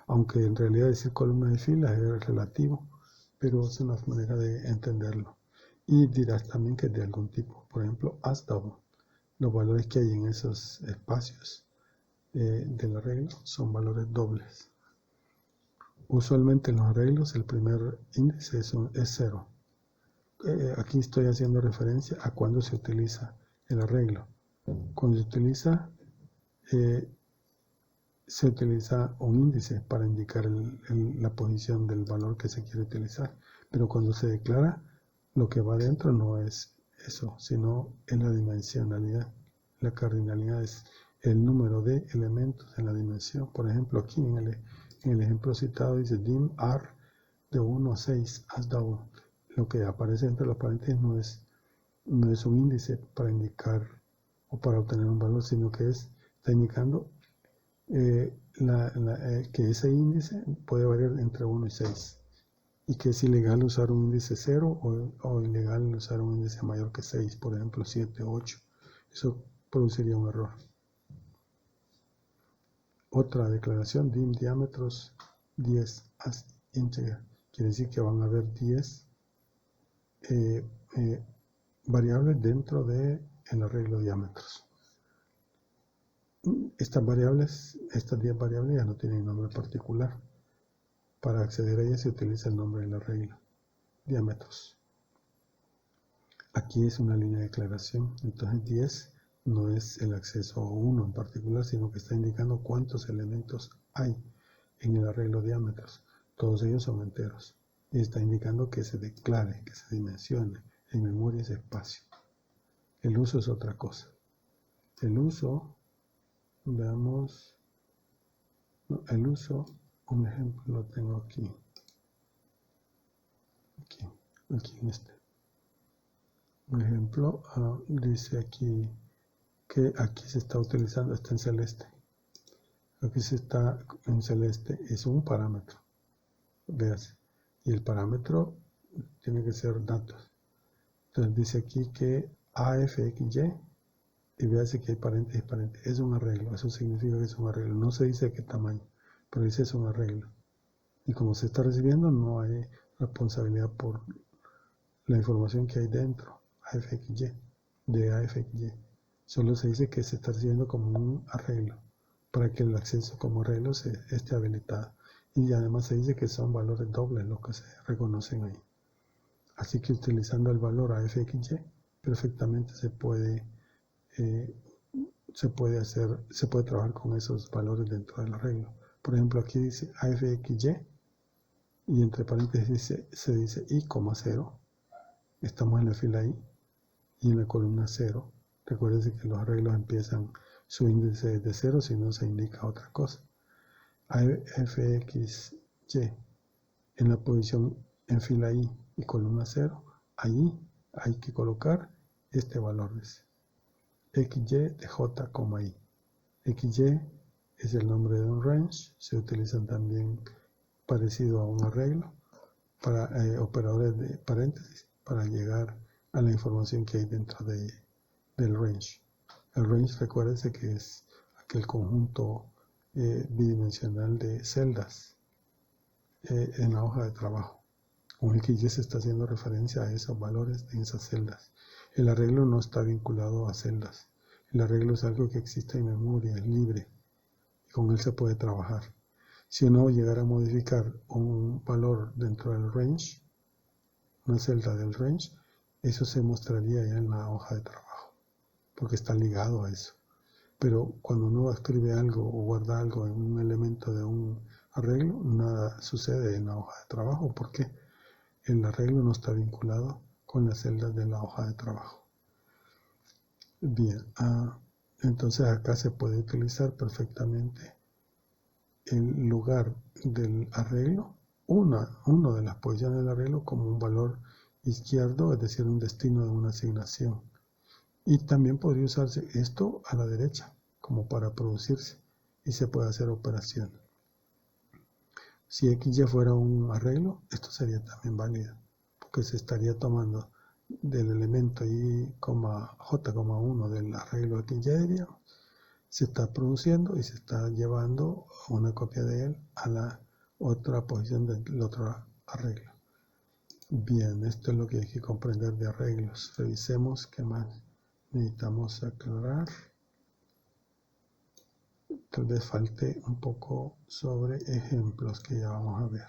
Aunque en realidad decir columnas y filas es relativo, pero es una manera de entenderlo. Y dirás también que es de algún tipo. Por ejemplo, as double. Los valores que hay en esos espacios del arreglo son valores dobles. Usualmente en los arreglos el primer índice es 0. Aquí estoy haciendo referencia a cuando se utiliza el arreglo. Cuando se utiliza un índice para indicar la posición del valor que se quiere utilizar. Pero cuando se declara, lo que va adentro no es eso, sino en la dimensionalidad. La cardinalidad es el número de elementos en la dimensión. Por ejemplo, aquí en el ejemplo citado dice dim r de 1 a 6 as double. Lo que aparece entre los paréntesis no es un índice para indicar o para obtener un valor, sino que está indicando que ese índice puede variar entre 1 y 6 y que es ilegal usar un índice 0 o ilegal usar un índice mayor que 6, por ejemplo 7 o 8. Eso produciría un error. Otra declaración, dim diámetros 10 as integer. Quiere decir que van a haber 10 variables dentro del arreglo de diámetros. Estas 10 variables ya no tienen nombre particular. Para acceder a ellas se utiliza el nombre del arreglo, diámetros. Aquí es una línea de declaración, entonces 10 no es el acceso a uno en particular, sino que está indicando cuántos elementos hay en el arreglo de diámetros. Todos ellos son enteros. Y está indicando que se declare, que se dimensione en memoria ese espacio. El uso es otra cosa. El uso, veamos, un ejemplo lo tengo aquí en este. Un ejemplo dice aquí que aquí se está utilizando, está en celeste. Aquí se está en celeste, es un parámetro. Véase. Y el parámetro tiene que ser datos. Entonces dice aquí que AFXY, y véase que hay paréntesis. Es un arreglo, eso significa que es un arreglo. No se dice qué tamaño, pero dice es un arreglo. Y como se está recibiendo, no hay responsabilidad por la información que hay dentro, de AFXY. Solo se dice que se está recibiendo como un arreglo, para que el acceso como arreglo esté habilitado. Y además se dice que son valores dobles los que se reconocen ahí. Así que utilizando el valor AFXY, perfectamente se puede trabajar con esos valores dentro del arreglo. Por ejemplo, aquí dice AFXY y entre paréntesis se dice I,0. Estamos en la fila I y en la columna 0. Recuerden que los arreglos empiezan su índice de 0, si no se indica otra cosa. AFXY Y en la posición en fila I y columna 0, ahí hay que colocar este valor, XY de J, I. XY es el nombre de un range, se utilizan también parecido a un arreglo para operadores de paréntesis para llegar a la información que hay dentro del range. El range, recuérdense que es aquel conjunto bidimensional de celdas en la hoja de trabajo. Un XY se está haciendo referencia a esos valores en esas celdas. El arreglo no está vinculado a celdas. El arreglo es algo que existe en memoria, es libre, y con él se puede trabajar. Si uno llegara a modificar un valor dentro del range, una celda del range, eso se mostraría ya en la hoja de trabajo, porque está ligado a eso. Pero cuando uno escribe algo o guarda algo en un elemento de un arreglo, nada sucede en la hoja de trabajo, porque el arreglo no está vinculado con las celdas de la hoja de trabajo. Bien, entonces acá se puede utilizar perfectamente el lugar del arreglo, una de las posiciones del arreglo como un valor izquierdo, es decir, un destino de una asignación. Y también podría usarse esto a la derecha, como para producirse, y se puede hacer operación. Si XY fuera un arreglo, esto sería también válido, porque se estaría tomando del elemento Y, J,1 del arreglo XY, digamos, se está produciendo y se está llevando una copia de él a la otra posición del otro arreglo. Bien, esto es lo que hay que comprender de arreglos. Revisemos qué más necesitamos aclarar. Tal vez falte un poco sobre ejemplos que ya vamos a ver.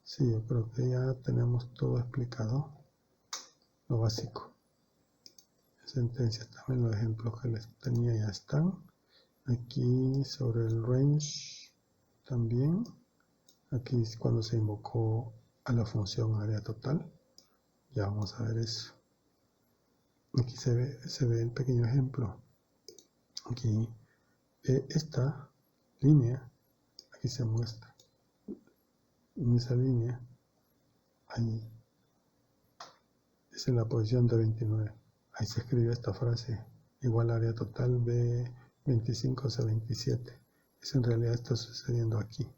Sí, yo creo que ya tenemos todo explicado, lo básico. Sentencias también, los ejemplos que les tenía ya están. Aquí sobre el range también. Aquí es cuando se invocó a la función área total. Ya vamos a ver eso. Aquí se ve el pequeño ejemplo. Aquí esta línea, aquí se muestra. En esa línea, ahí, esa es la posición de 29. Ahí se escribe esta frase, igual área total de 25 a 27. Eso en realidad está sucediendo aquí.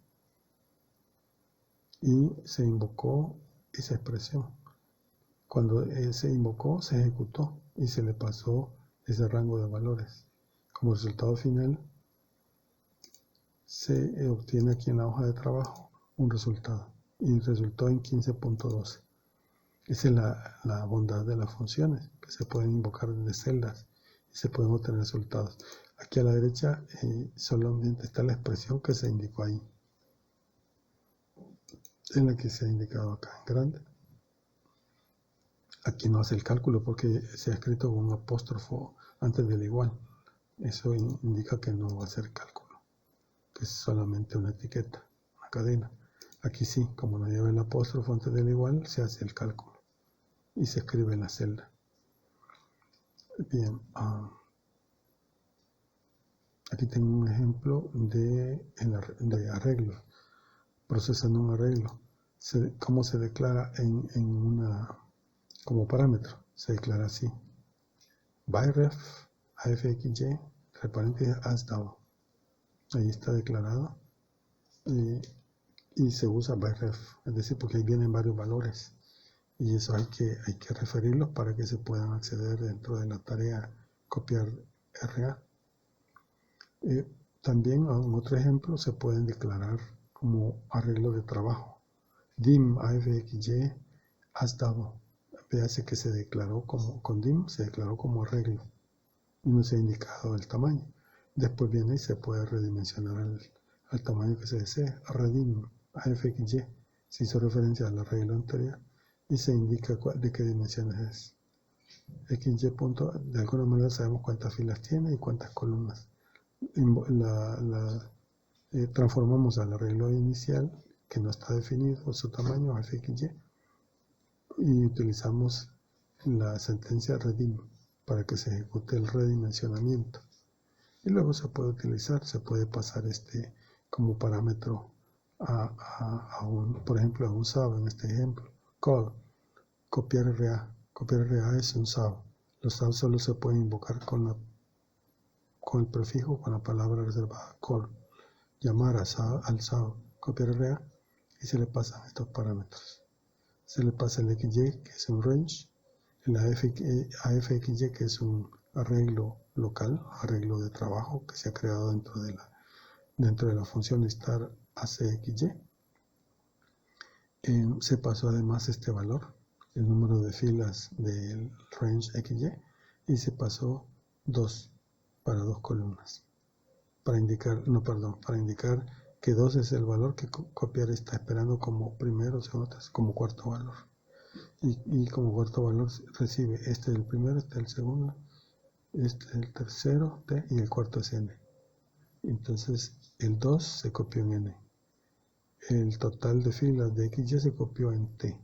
Y se invocó esa expresión. Cuando se invocó, se ejecutó y se le pasó ese rango de valores. Como resultado final, se obtiene aquí en la hoja de trabajo un resultado y resultó en 15.12. Esa es la bondad de las funciones, que se pueden invocar desde celdas y se pueden obtener resultados. Aquí a la derecha solamente está la expresión que se indicó ahí, en la que se ha indicado acá en grande. Aquí no hace el cálculo porque se ha escrito con un apóstrofo antes del igual. Eso indica que no va a hacer cálculo, que es solamente una etiqueta, una cadena. Aquí sí, como no lleva el apóstrofo antes del igual, se hace el cálculo y se escribe en la celda. Bien, aquí tengo un ejemplo de arreglo, procesando un arreglo. ¿Cómo se declara como parámetro? Se declara así: byref afxy, entre paréntesis, asDAO. Ahí está declarado y se usa byref, es decir, porque ahí vienen varios valores y eso hay que referirlos para que se puedan acceder dentro de la tarea copiar RA. También en otro ejemplo se pueden declarar como arreglo de trabajo. dim afxy asDAO. Véase que se declaró con dim, se declaró como arreglo y no se ha indicado el tamaño. Después viene y se puede redimensionar al tamaño que se desee. Redim afxy, se hizo referencia al arreglo anterior y se indica de qué dimensiones es. XY punto, de alguna manera sabemos cuántas filas tiene y cuántas columnas. Transformamos al arreglo inicial, que no está definido su tamaño, afxy, y utilizamos la sentencia redim para que se ejecute el redimensionamiento. Y luego se puede utilizar, se puede pasar como parámetro por ejemplo, a un SAO en este ejemplo. Call, copiar RA. Copiar RA es un SAO. Los SAO solo se pueden invocar con el prefijo, con la palabra reservada call. Llamar al SAO, copiar RA, y se le pasan estos parámetros. Se le pasa el XY, que es un range, el AFXY, que es un arreglo local, arreglo de trabajo que se ha creado dentro de la función star ACXY. Se pasó además este valor, el número de filas del range XY, y se pasó 2 para 2 columnas. Para indicar que 2 es el valor que copiar está esperando como primero, segundo, tercero, como cuarto valor. Y como cuarto valor recibe este del primero, este del segundo, este del tercero, T, y el cuarto es N. Entonces el 2 se copió en N. El total de filas de XY se copió en T.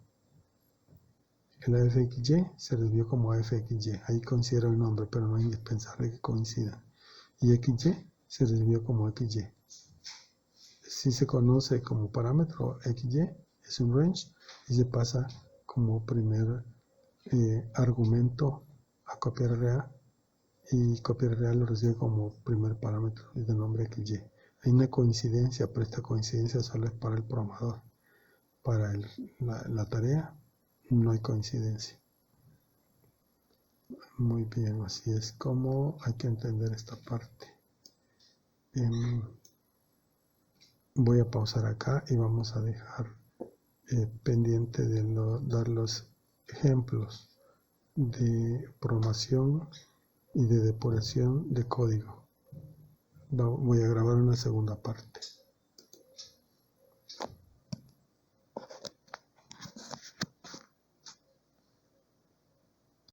El AFXY se recibió como AFXY. Ahí coincidieron el nombre, pero no es indispensable que coincidan. Y XY se recibió como XY. Si se conoce como parámetro XY, es un range y se pasa como primer argumento a copiar RA, y copiar RA lo recibe como primer parámetro de nombre XY. Hay una coincidencia, pero esta coincidencia solo es para el programador. Para la tarea no hay coincidencia. Muy bien, así es como hay que entender esta parte. Voy a pausar acá y vamos a dejar pendiente de dar los ejemplos de programación y de depuración de código. Voy a grabar una segunda parte.